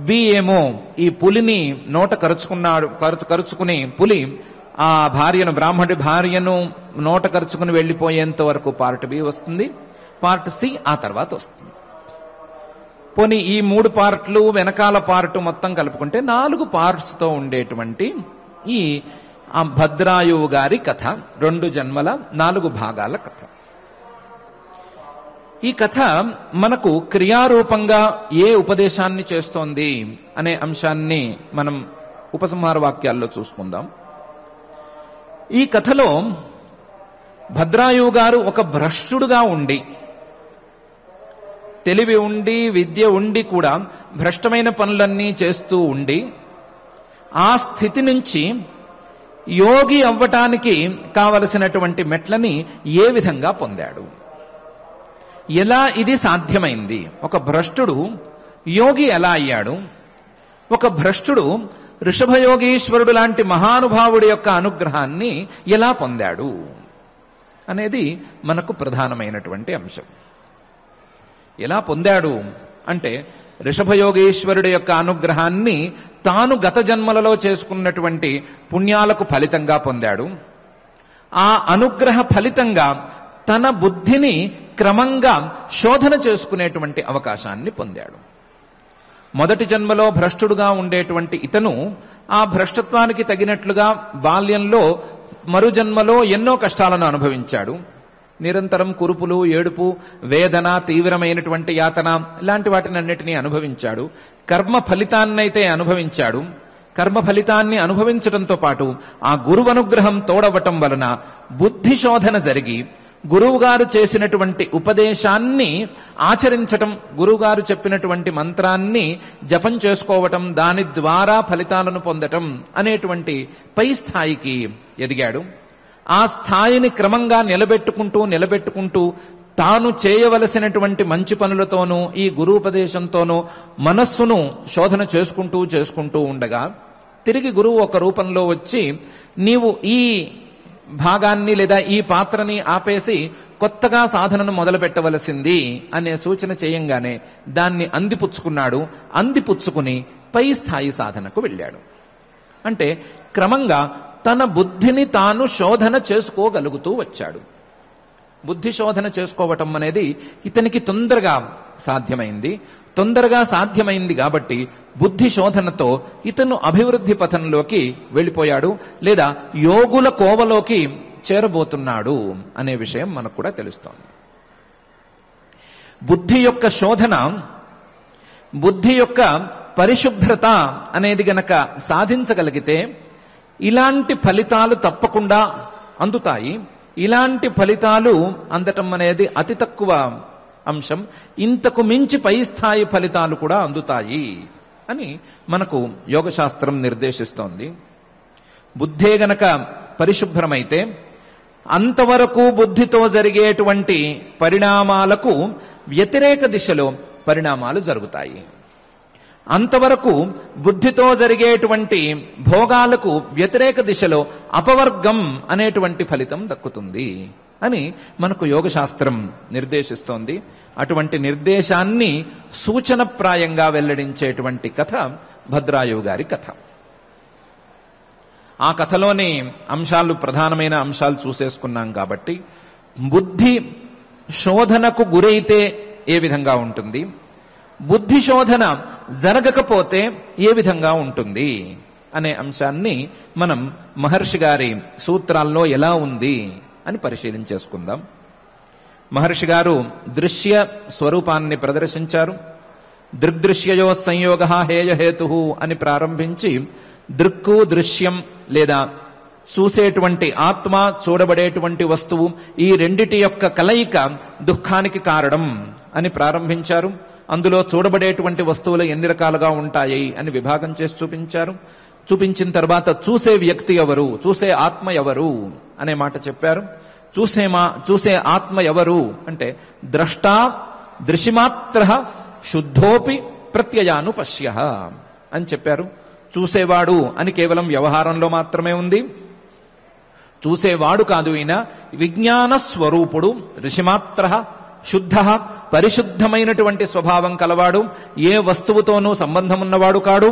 బి ఏమో ఈ పులిని నోట కరుచుకుని పులి ఆ భార్యను, బ్రాహ్మడి భార్యను నోట కరుచుకుని వెళ్లిపోయేంత వరకు పార్ట్ బి వస్తుంది. పార్ట్ సి ఆ తర్వాత వస్తుంది. పోనీ ఈ 3 పార్ట్లు వెనకాల పార్ట్ మొత్తం కలుపుకుంటే 4 పార్ట్స్ తో ఉండేటువంటి ఈ భద్రాయువు గారి కథ 2 జన్మల 4 భాగాల కథ. ఈ కథ మనకు క్రియారూపంగా ఏ ఉపదేశాన్ని చేస్తోంది అనే అంశాన్ని మనం ఉపసంహార వాక్యాల్లో చూసుకుందాం. ఈ కథలో భద్రాయువు గారు ఒక భ్రష్టుడుగా ఉండి, తెలివి ఉండి, విద్య ఉండి కూడా భ్రష్టమైన పనులన్నీ చేస్తూ ఉండి, ఆ స్థితి నుంచి యోగి అవ్వటానికి కావలసినటువంటి మెట్లని ఏ విధంగా పొందాడు, ఎలా ఇది సాధ్యమైంది, ఒక భ్రష్టుడు యోగి ఎలా అయ్యాడు, ఒక భ్రష్టుడు ఋషభయోగీశ్వరుడు లాంటి మహానుభావుడి యొక్క అనుగ్రహాన్ని ఎలా పొందాడు అనేది మనకు ప్రధానమైనటువంటి అంశం. ఎలా పొందాడు అంటే ఋషభయోగీశ్వరుడి యొక్క అనుగ్రహాన్ని తాను గత జన్మలలో చేసుకున్నటువంటి పుణ్యాలకు ఫలితంగా పొందాడు. ఆ అనుగ్రహ ఫలితంగా తన బుద్ధిని క్రమంగా శోధన చేసుకునేటువంటి అవకాశాన్ని పొందాడు. మొదటి జన్మలో భ్రష్టుడుగా ఉండేటువంటి ఇతను ఆ భ్రష్టత్వానికి తగినట్లుగా బాల్యంలో మరు జన్మలో ఎన్నో కష్టాలను అనుభవించాడు. నిరంతరం కురుపులు, ఏడుపు, వేదన, తీవ్రమైనటువంటి యాతన ఇలాంటి వాటిని అన్నిటినీ అనుభవించాడు. కర్మ ఫలితాన్నైతే అనుభవించాడు. కర్మ ఫలితాన్ని అనుభవించడంతో పాటు ఆ గురువు అనుగ్రహం తోడవటం వలన బుద్ధి శోధన జరిగి గురువుగారు చేసినటువంటి ఉపదేశాన్ని ఆచరించటం, గురువుగారు చెప్పినటువంటి మంత్రాన్ని జపం చేసుకోవటం, దాని ద్వారా ఫలితాలను పొందటం అనేటువంటి పై స్థాయికి ఎదిగాడు. ఆ స్థాయిని క్రమంగా నిలబెట్టుకుంటూ తాను చేయవలసినటువంటి మంచి పనులతోనూ ఈ గురువుపదేశంతోనూ మనస్సును శోధన చేసుకుంటూ ఉండగా తిరిగి గురువు ఒక రూపంలో వచ్చి నీవు ఈ భాగాన్ని లేదా ఈ పాత్రని ఆపేసి కొత్తగా సాధనను మొదలు పెట్టవలసింది అనే సూచన చేయంగానే దాన్ని అందిపుచ్చుకున్నాడు. అందిపుచ్చుకుని పై స్థాయి సాధనకు వెళ్ళాడు. అంటే క్రమంగా తన బుద్ధిని తాను శోధన చేసుకోగలుగుతూ వచ్చాడు. బుద్ధి శోధన చేసుకోవటం అనేది ఇతనికి తొందరగా సాధ్యమైంది కాబట్టి బుద్ధి శోధనతో ఇతను అభివృద్ధి పథంలోకి వెళ్ళిపోయాడు, లేదా యోగుల కోవలోకి చేరబోతున్నాడు అనే విషయం మనకు కూడా తెలుస్తోంది. బుద్ధి యొక్క శోధన, బుద్ధి యొక్క పరిశుభ్రత అనేది గనక సాధించగలిగితే ఇలాంటి ఫలితాలు తప్పకుండా అందుతాయి. ఇలాంటి ఫలితాలు అందటం అనేది అతి తక్కువ అంశం. ఇంతకు మించి పై స్థాయి ఫలితాలు కూడా అందుతాయి అని మనకు యోగశాస్త్రం నిర్దేశిస్తోంది. బుద్ధే గనక పరిశుభ్రమైతే అంతవరకు బుద్ధితో జరిగేటువంటి పరిణామాలకు వ్యతిరేక దిశలో పరిణామాలు జరుగుతాయి. అంతవరకు బుద్ధితో జరిగేటువంటి భోగాలకు వ్యతిరేక దిశలో అపవర్గం అనేటువంటి ఫలితం దక్కుతుంది అని మనకు యోగశాస్త్రం నిర్దేశిస్తోంది. అటువంటి నిర్దేశాన్ని సూచనప్రాయంగా వెల్లడించేటువంటి కథ భద్రాయువు గారి కథ. ఆ కథలోని అంశాలు, ప్రధానమైన అంశాలు చూసేసుకున్నాం కాబట్టి, బుద్ధి శోధనకు గురైతే ఏ విధంగా ఉంటుంది, బుద్ధి శోధన జరగకపోతే ఏ విధంగా ఉంటుంది అనే అంశాన్ని మనం మహర్షి గారి సూత్రాల్లో ఎలా ఉంది అని పరిశీలించేసుకుందాం. మహర్షి గారు దృశ్య స్వరూపాన్ని ప్రదర్శించారు. దృగ్దృశ్యయో సంయోగ హేయహేతు అని ప్రారంభించి, దృక్కు దృశ్యం లేదా చూసేటువంటి ఆత్మ, చూడబడేటువంటి వస్తువు, ఈ రెండిటి యొక్క కలయిక దుఃఖానికి కారణం అని ప్రారంభించారు. అందులో చూడబడేటువంటి వస్తువులు ఎన్ని రకాలుగా ఉంటాయి అని విభాగం చేసి చూపించారు. చూపించిన తర్వాత చూసే వ్యక్తి ఎవరు, చూసే ఆత్మ ఎవరు అనే మాట చెప్పారు. చూసే ఆత్మ ఎవరు అంటే ద్రష్టా దృశిమాత్ర శుద్ధోపి ప్రత్యయానుపశ్య అని చెప్పారు. చూసేవాడు అని కేవలం వ్యవహారంలో మాత్రమే ఉంది. చూసేవాడు కాదు, ఈయన విజ్ఞాన స్వరూపుడు, ఋషిమాత్ర శుద్ధ, పరిశుద్ధమైనటువంటి స్వభావం కలవాడు, ఏ వస్తువుతోనూ సంబంధం ఉన్నవాడు కాడు.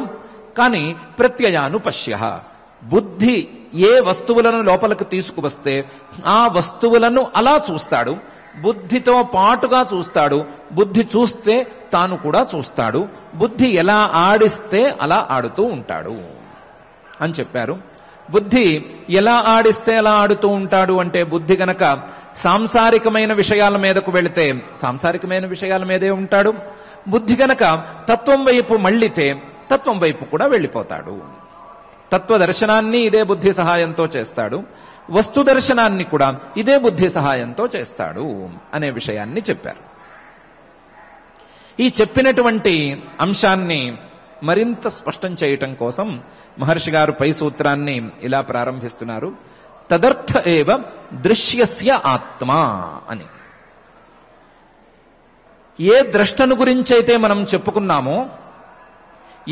కానీ ప్రత్యయానుపశ్య, బుద్ధి ఏ వస్తువులను లోపలికి తీసుకువస్తే ఆ వస్తువులను అలా చూస్తాడు, బుద్ధితో పాటుగా చూస్తాడు. బుద్ధి చూస్తే తాను కూడా చూస్తాడు. బుద్ధి ఎలా ఆడిస్తే అలా ఆడుతూ ఉంటాడు అని చెప్పారు. బుద్ధి ఎలా ఆడిస్తే అలా ఆడుతూ ఉంటాడు అంటే, బుద్ధి గనక సాంసారికమైన విషయాల మీదకు వెళితే సాంసారికమైన విషయాల మీదే ఉంటాడు. బుద్ధి గనక తత్వం వైపు మళ్ళితే తత్వం వైపు కూడా వెళ్ళిపోతాడు. తత్వ దర్శనాన్ని ఇదే బుద్ధి సహాయంతో చేస్తాడు, వస్తు దర్శనాన్ని కూడా ఇదే బుద్ధి సహాయంతో చేస్తాడు అనే విషయాన్ని చెప్పారు. ఈ చెప్పినటువంటి అంశాన్ని మరింత స్పష్టం చేయటం కోసం మహర్షి గారు పై సూత్రాన్ని ఇలా ప్రారంభిస్తున్నారు. తదర్థ ఏవ దృశ్యస్య ఆత్మ అని. ఏ ద్రష్టను గురించైతే మనం చెప్పుకున్నామో,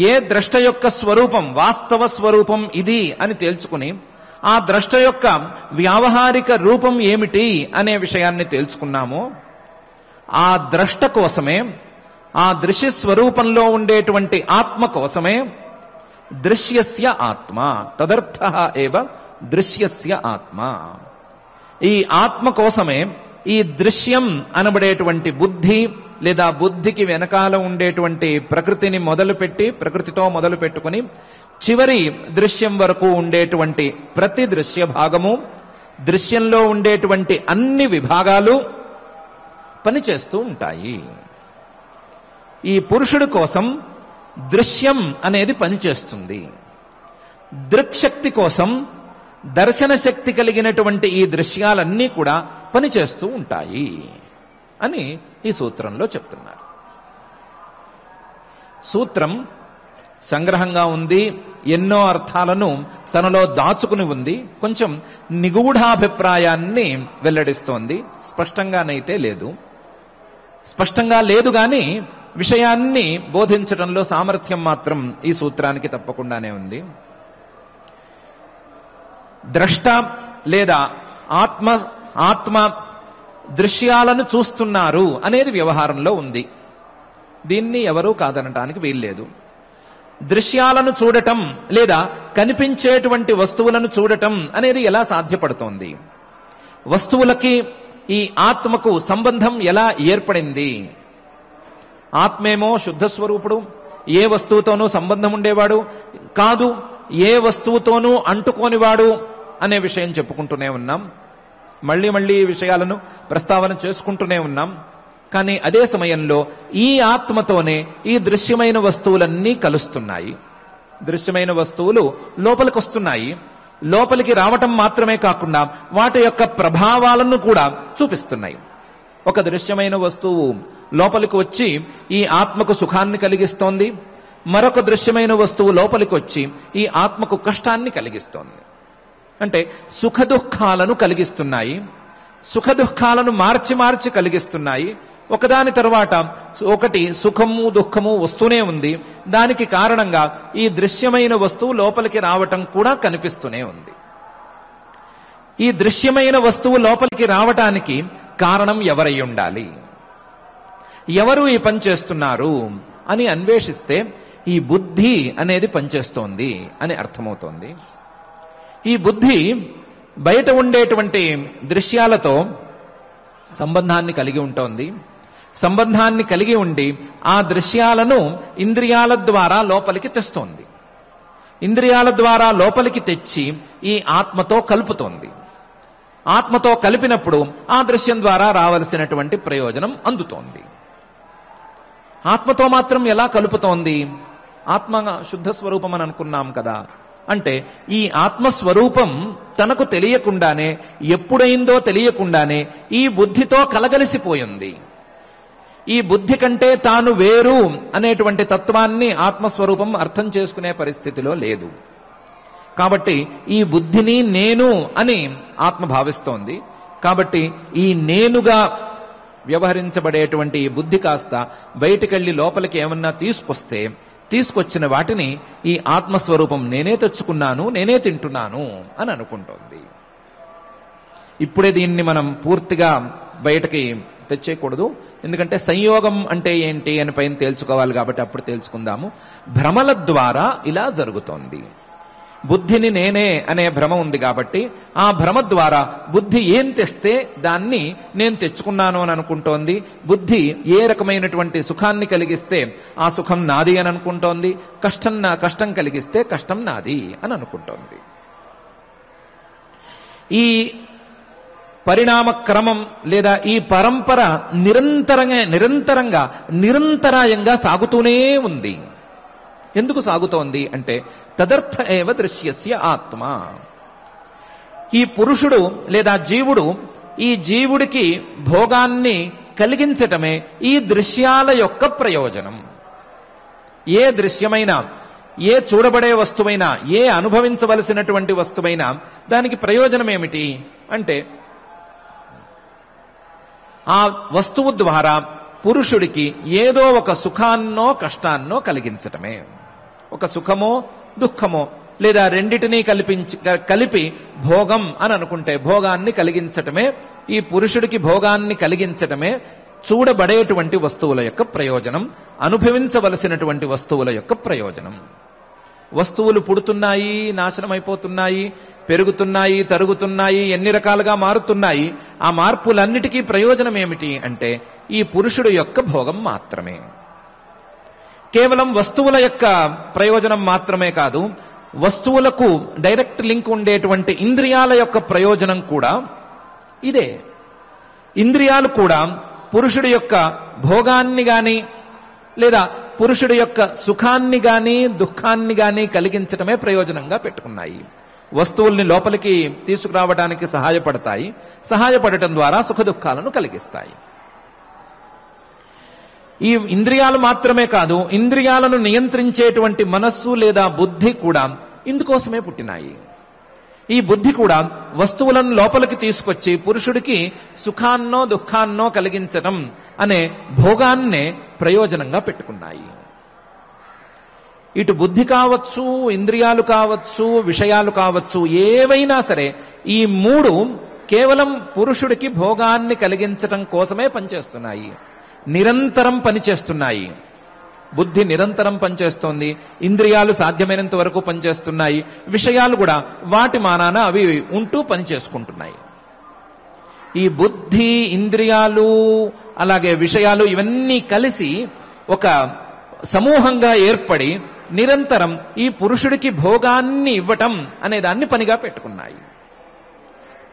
ఏ ద్రష్ట యొక్క స్వరూపం, వాస్తవ స్వరూపం ఇది అని తేల్చుకుని, ఆ ద్రష్ట యొక్క వ్యావహారిక రూపం ఏమిటి అనే విషయాన్ని తేల్చుకున్నామో, ఆ ద్రష్ట కోసమే, ఆ దృశ్య స్వరూపంలో ఉండేటువంటి ఆత్మ కోసమే దృశ్యస్య ఆత్మ. తదర్థ ఏవ దృశ్యస్య ఆత్మ. ఈ ఆత్మ కోసమే ఈ దృశ్యం అనబడేటువంటి బుద్ధి లేదా బుద్ధికి వెనకాల ఉండేటువంటి ప్రకృతిని మొదలుపెట్టి, ప్రకృతితో మొదలు పెట్టుకుని చివరి దృశ్యం వరకు ఉండేటువంటి ప్రతి దృశ్య భాగము, దృశ్యంలో ఉండేటువంటి అన్ని విభాగాలు పనిచేస్తూ ఉంటాయి. ఈ పురుషుడి కోసం దృశ్యం అనేది పనిచేస్తుంది. దృక్శక్తి కోసం దర్శన శక్తి కలిగినటువంటి ఈ దృశ్యాలన్నీ కూడా పనిచేస్తూ ఉంటాయి అని ఈ సూత్రంలో చెప్తున్నారు. సూత్రం సంగ్రహంగా ఉంది, ఎన్నో అర్థాలను తనలో దాచుకుని ఉంది, కొంచెం నిగూఢాభిప్రాయాన్ని వెల్లడిస్తోంది. స్పష్టంగానైతే లేదు, స్పష్టంగా లేదు గాని విషయాన్ని బోధించడంలో సామర్థ్యం మాత్రం ఈ సూత్రానికి తప్పకుండానే ఉంది. ద్రష్ట లేదా ఆత్మ దృశ్యాలను చూస్తున్నారు అనేది వ్యవహారంలో ఉంది. దీన్ని ఎవరూ కాదనటానికి వీల్లేదు. దృశ్యాలను చూడటం లేదా కనిపించేటువంటి వస్తువులను చూడటం అనేది ఎలా సాధ్యపడుతోంది? వస్తువులకి ఈ ఆత్మకు సంబంధం ఎలా ఏర్పడింది? ఆత్మేమో శుద్ధ స్వరూపుడు, ఏ వస్తువుతోనూ సంబంధం ఉండేవాడు కాదు, ఏ వస్తువుతోనూ అంటుకోనివాడు అనే విషయం చెప్పుకుంటూనే ఉన్నాం. మళ్ళీ మళ్ళీ ఈ విషయాలను ప్రస్తావన చేసుకుంటూనే ఉన్నాం. కానీ అదే సమయంలో ఈ ఆత్మతోనే ఈ దృశ్యమైన వస్తువులన్నీ కలుస్తున్నాయి. దృశ్యమైన వస్తువులు లోపలికి వస్తున్నాయి. లోపలికి రావటం మాత్రమే కాకుండా వాటి యొక్క ప్రభావాలను కూడా చూపిస్తున్నాయి. ఒక దృశ్యమైన వస్తువు లోపలికి వచ్చి ఈ ఆత్మకు సుఖాన్ని కలిగిస్తోంది, మరొక దృశ్యమైన వస్తువు లోపలికి వచ్చి ఈ ఆత్మకు కష్టాన్ని కలిగిస్తోంది. అంటే సుఖ దుఃఖాలను కలిగిస్తున్నాయి, సుఖ దుఃఖాలను మార్చి మార్చి కలిగిస్తున్నాయి. ఒకదాని తర్వాత ఒకటి సుఖము దుఃఖము వస్తూనే ఉంది. దానికి కారణంగా ఈ దృశ్యమైన వస్తువు లోపలికి రావటం కూడా కనిపిస్తూనే ఉంది. ఈ దృశ్యమైన వస్తువు లోపలికి రావటానికి కారణం ఎవరై ఉండాలి, ఎవరు ఈ పని చేస్తున్నారు అని అన్వేషిస్తే ఈ బుద్ధి అనేది పనిచేస్తోంది అని అర్థమవుతోంది. ఈ బుద్ధి బయట ఉండేటువంటి దృశ్యాలతో సంబంధాన్ని కలిగి ఉంటోంది. సంబంధాన్ని కలిగి ఉండి ఆ దృశ్యాలను ఇంద్రియాల ద్వారా లోపలికి తెస్తోంది. ఇంద్రియాల ద్వారా లోపలికి తెచ్చి ఈ ఆత్మతో కలుపుతోంది. ఆత్మతో కలిపినప్పుడు ఆ దృశ్యం ద్వారా రావలసినటువంటి ప్రయోజనం అందుతోంది. ఆత్మతో మాత్రం ఎలా కలుపుతోంది? ఆత్మ శుద్ధ స్వరూపం అని అనుకున్నాం కదా. అంటే ఈ ఆత్మస్వరూపం తనకు తెలియకుండానే, ఎప్పుడైందో తెలియకుండానే ఈ బుద్ధితో కలగలిసిపోయింది. ఈ బుద్ధి కంటే తాను వేరు అనేటువంటి తత్వాన్ని ఆత్మస్వరూపం అర్థం చేసుకునే పరిస్థితిలో లేదు. కాబట్టి ఈ బుద్ధిని నేను అని ఆత్మ భావిస్తోంది. కాబట్టి ఈ నేనుగా వ్యవహరించబడేటువంటి ఈ బుద్ధి కాస్త బయటికెళ్ళి లోపలికి ఏమన్నా తీసుకొచ్చిన వాటిని ఈ ఆత్మస్వరూపం నేనే తెచ్చుకున్నాను, నేనే తింటున్నాను అని అనుకుంటోంది. ఇప్పుడే దీన్ని మనం పూర్తిగా బయటకి తెచ్చేయకూడదు. ఎందుకంటే సంయోగం అంటే ఏంటి అని పైన తేల్చుకోవాలి కాబట్టి అప్పుడు తేల్చుకుందాము. భ్రమల ద్వారా ఇలా జరుగుతోంది. బుద్ధిని నేనే అనే భ్రమ ఉంది కాబట్టి ఆ భ్రమ ద్వారా బుద్ధి ఏం తెస్తే దాన్ని నేను తెచ్చుకున్నాను అని అనుకుంటోంది. బుద్ధి ఏ రకమైనటువంటి సుఖాన్ని కలిగిస్తే ఆ సుఖం నాది అని అనుకుంటోంది. కష్టం కలిగిస్తే కష్టం నాది అని అనుకుంటోంది. ఈ పరిణామ క్రమం లేదా ఈ పరంపర నిరంతరాయంగా సాగుతూనే ఉంది. ఎందుకు సాగుతోంది అంటే తదర్థ ఏవ దృశ్యస్య ఆత్మ. ఈ పురుషుడు లేదా జీవుడు, ఈ జీవుడికి భోగాన్ని కలిగించటమే ఈ దృశ్యాల యొక్క ప్రయోజనం. ఏ దృశ్యమైనా, ఏ చూడబడే వస్తువైనా, ఏ అనుభవించవలసినటువంటి వస్తువైనా దానికి ప్రయోజనం ఏమిటి అంటే ఆ వస్తువు ద్వారా పురుషుడికి ఏదో ఒక సుఖాన్నో కష్టాన్నో కలిగించటమే. ఒక సుఖమో దుఃఖమో లేదా రెండిటినీ కలిపి భోగం అని అనుకుంటే భోగాన్ని కలిగించటమే, ఈ పురుషుడికి భోగాన్ని కలిగించటమే చూడబడేటువంటి వస్తువుల యొక్క ప్రయోజనం, అనుభవించవలసినటువంటి వస్తువుల యొక్క ప్రయోజనం. వస్తువులు పుడుతున్నాయి, నాశనమైపోతున్నాయి, పెరుగుతున్నాయి, తరుగుతున్నాయి, ఎన్ని రకాలుగా మారుతున్నాయి. ఆ మార్పులన్నిటికీ ప్రయోజనం ఏమిటి అంటే ఈ పురుషుడు యొక్క భోగం మాత్రమే. కేవలం వస్తువుల యొక్క ప్రయోజనం మాత్రమే కాదు, వస్తువులకు డైరెక్ట్ లింక్ ఉండేటువంటి ఇంద్రియాల యొక్క ప్రయోజనం కూడా ఇదే. ఇంద్రియాలు కూడా పురుషుడి యొక్క భోగాన్ని గాని లేదా పురుషుడి యొక్క సుఖాన్ని గాని దుఃఖాన్ని గాని కలిగించటమే ప్రయోజనంగా పెట్టుకున్నాయి. వస్తువుల్ని లోపలికి తీసుకురావడానికి సహాయపడటం ద్వారా సుఖ దుఃఖాలను కలిగిస్తాయి. ఈ ఇంద్రియాలు మాత్రమే కాదు, ఇంద్రియాలను నియంత్రించేటువంటి మనస్సు లేదా బుద్ధి కూడా ఇందుకోసమే పుట్టినాయి. ఈ బుద్ధి కూడా వస్తువులను లోపలికి తీసుకొచ్చి పురుషుడికి సుఖాన్నో దుఃఖాన్నో కలిగించడం అనే భోగాన్నే ప్రయోజనంగా పెట్టుకున్నాయి. ఇటు బుద్ధి కావచ్చు, ఇంద్రియాలు కావచ్చు, విషయాలు కావచ్చు, ఏవైనా సరే ఈ మూడు కేవలం పురుషుడికి భోగాన్ని కలిగించటం కోసమే పనిచేస్తున్నాయి. నిరంతరం పనిచేస్తున్నాయి. బుద్ధి నిరంతరం పనిచేస్తోంది, ఇంద్రియాలు సాధ్యమైనంత వరకు పనిచేస్తున్నాయి, విషయాలు కూడా వాటి మానాన అవి ఉంటూ పనిచేసుకుంటున్నాయి. ఈ బుద్ధి, ఇంద్రియాలు, అలాగే విషయాలు ఇవన్నీ కలిసి ఒక సమూహంగా ఏర్పడి నిరంతరం ఈ పురుషుడికి భోగాన్ని ఇవ్వటం అనే దాన్ని పనిగా పెట్టుకున్నాయి.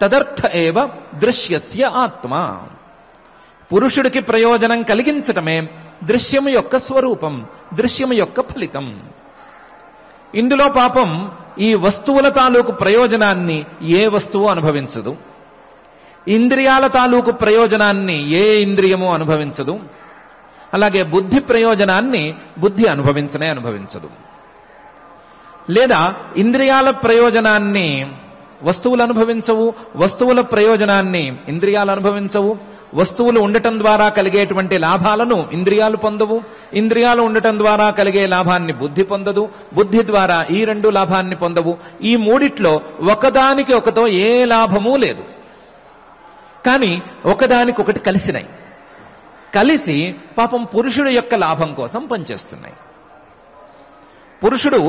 తదర్థ ఏవ దృశ్యస్య ఆత్మ. పురుషుడికి ప్రయోజనం కలిగించటమే దృశ్యము యొక్క స్వరూపం, దృశ్యము యొక్క ఫలితం. ఇందులో పాపం ఈ వస్తువుల తాలూకు ప్రయోజనాన్ని ఏ వస్తువు అనుభవించదు, ఇంద్రియాల తాలూకు ప్రయోజనాన్ని ఏ ఇంద్రియము అనుభవించదు, అలాగే బుద్ధి ప్రయోజనాన్ని బుద్ధి అనుభవించదు. లేదా ఇంద్రియాల ప్రయోజనాన్ని వస్తువులు అనుభవించవు, వస్తువుల ప్రయోజనాన్ని ఇంద్రియాలు అనుభవించవు. వస్తువులు ఉండటం ద్వారా కలిగేటువంటి లాభాలను ఇంద్రియాలు పొందవు, ఇంద్రియాలు ఉండటం ద్వారా కలిగే లాభాన్ని బుద్ధి పొందదు, బుద్ధి ద్వారా ఈ రెండు లాభాన్ని పొందవు. ఈ మూడిట్లో ఒకదానికి ఒకతో ఏ లాభమూ లేదు. కానీ ఒకదానికొకటి కలిసి పాపం పురుషుడి యొక్క లాభం కోసం పనిచేస్తున్నాయి. పురుషుడు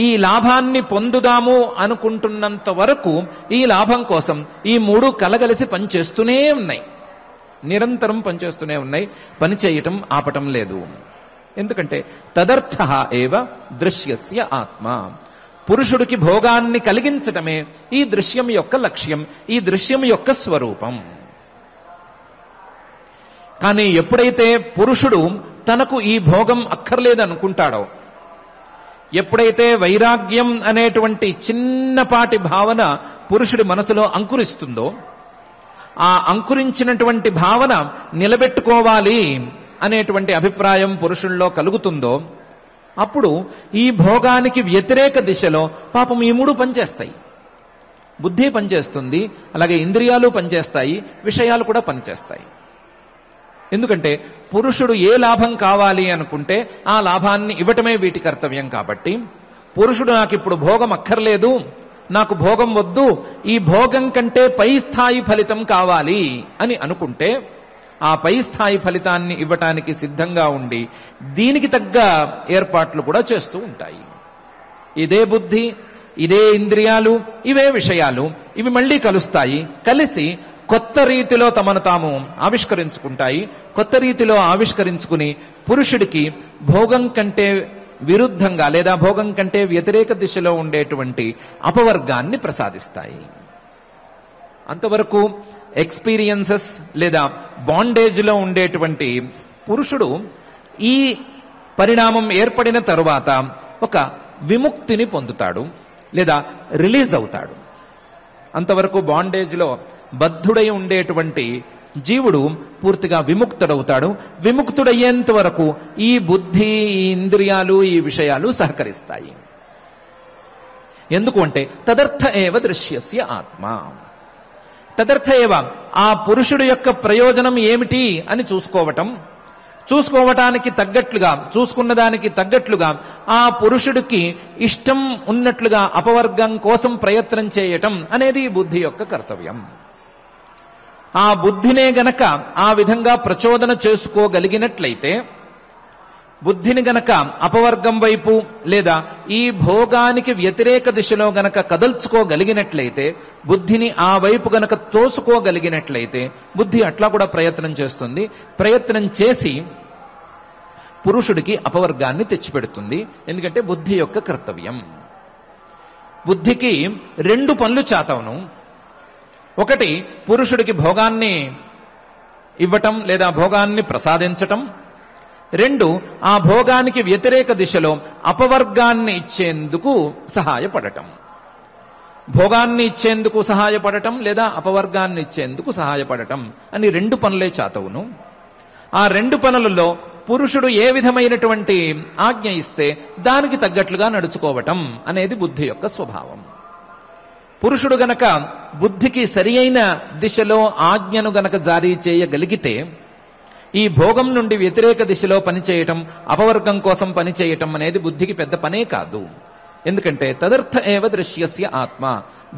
ఈ లాభాన్ని పొందుదాము అనుకుంటున్నంత వరకు ఈ లాభం కోసం ఈ మూడు కలగలిసి పనిచేస్తూనే ఉన్నాయి, నిరంతరం పనిచేస్తూనే ఉన్నాయి, పని చేయటం ఆపటం లేదు. ఎందుకంటే తదర్థ ఏవ దృశ్యస్య ఆత్మ, పురుషుడికి భోగాన్ని కలిగించటమే ఈ దృశ్యం యొక్క లక్ష్యం, ఈ దృశ్యం యొక్క స్వరూపం. కానీ ఎప్పుడైతే పురుషుడు తనకు ఈ భోగం అక్కర్లేదనుకుంటాడో, ఎప్పుడైతే వైరాగ్యం అనేటువంటి చిన్నపాటి భావన పురుషుడి మనసులో అంకురిస్తుందో, ఆ అంకురించినటువంటి భావన నిలబెట్టుకోవాలి అనేటువంటి అభిప్రాయం పురుషుల్లో కలుగుతుందో, అప్పుడు ఈ భోగానికి వ్యతిరేక దిశలో పాపం ఈ మూడు పనిచేస్తాయి. బుద్ధి పనిచేస్తుంది, అలాగే ఇంద్రియాలు పనిచేస్తాయి, విషయాలు కూడా పనిచేస్తాయి. ఎందుకంటే పురుషుడు ఏ లాభం కావాలి అనుకుంటే ఆ లాభాన్ని ఇవ్వటమే వీటి కర్తవ్యం. కాబట్టి పురుషుడు నాకు ఇప్పుడు భోగం అక్కర్లేదు, నాకు భోగం వద్దు, ఈ భోగం కంటే పై స్థాయి ఫలితం కావాలి అని అనుకుంటే ఆ పై స్థాయి ఫలితాన్ని ఇవ్వటానికి సిద్ధంగా ఉండి దీనికి తగ్గ ఏర్పాట్లు కూడా చేస్తూ ఉంటాయి. ఇదే బుద్ధి, ఇదే ఇంద్రియాలు, ఇవే విషయాలు, ఇవి మళ్ళీ కలుస్తాయి. కలిసి కొత్త రీతిలో తమను తాము ఆవిష్కరించుకుంటాయి. కొత్త రీతిలో ఆవిష్కరించుకుని పురుషుడికి భోగం కంటే విరుద్ధంగా లేదా భోగం కంటే వ్యతిరేక దిశలో ఉండేటువంటి అపవర్గాన్ని ప్రసాదిస్తాయి. అంతవరకు ఎక్స్పీరియన్సెస్ లేదా బాండేజ్లో ఉండేటువంటి పురుషుడు ఈ పరిణామం ఏర్పడిన తరువాత ఒక విముక్తిని పొందుతాడు లేదా రిలీజ్ అవుతాడు. అంతవరకు బాండేజ్లో బద్ధుడై ఉండేటువంటి జీవుడు పూర్తిగా విముక్తుడవుతాడు. విముక్తుడయ్యేంత వరకు ఈ బుద్ధి, ఈ ఇంద్రియాలు, ఈ విషయాలు సహకరిస్తాయి. ఎందుకు అంటే తదర్థ ఏవ దృశ్యస్య ఆత్మ, తదర్థ ఏవ ఆ పురుషుడు యొక్క ప్రయోజనం ఏమిటి అని చూసుకోవటానికి తగ్గట్లుగా, చూసుకున్న దానికి తగ్గట్లుగా ఆ పురుషుడికి ఇష్టం ఉన్నట్లుగా అపవర్గం కోసం ప్రయత్నం చేయటం అనేది బుద్ధి యొక్క కర్తవ్యం. ఆ బుద్ధినే గనక ఆ విధంగా ప్రచోదన చేసుకోగలిగినట్లయితే, బుద్ధిని గనక అపవర్గం వైపు లేదా ఈ భోగానికి వ్యతిరేక దిశలో గనక కదల్చుకోగలిగినట్లయితే, బుద్ధిని ఆ వైపు గనక తోసుకోగలిగినట్లయితే బుద్ధి అట్లా కూడా ప్రయత్నం చేస్తుంది. ప్రయత్నం చేసి పురుషుడికి అపవర్గాన్ని తెచ్చిపెడుతుంది. ఎందుకంటే బుద్ధి యొక్క కర్తవ్యం. బుద్ధికి రెండు పనులు చేతవును. ఒకటి పురుషుడికి భోగాన్ని ఇవ్వటం లేదా భోగాన్ని ప్రసాదించటం. రెండు ఆ భోగానికి వ్యతిరేక దిశలో అపవర్గాన్ని ఇచ్చేందుకు సహాయపడటం. భోగాన్ని ఇచ్చేందుకు సహాయపడటం లేదా అపవర్గాన్ని ఇచ్చేందుకు సహాయపడటం అని రెండు పనులే చేతవును. ఆ రెండు పనులలో పురుషుడు ఏ విధమైనటువంటి ఆజ్ఞ ఇస్తే దానికి తగ్గట్లుగా నడుచుకోవటం అనేది బుద్ధి యొక్క స్వభావం. పురుషుడు గనక బుద్ధికి సరి అయిన దిశలో ఆజ్ఞను గనక జారీ చేయగలిగితే ఈ భోగం నుండి వ్యతిరేక దిశలో పనిచేయటం, అపవర్గం కోసం పనిచేయటం అనేది బుద్ధికి పెద్ద పనే కాదు. ఎందుకంటే తదర్థ ఏవ దృశ్యస్య ఆత్మ,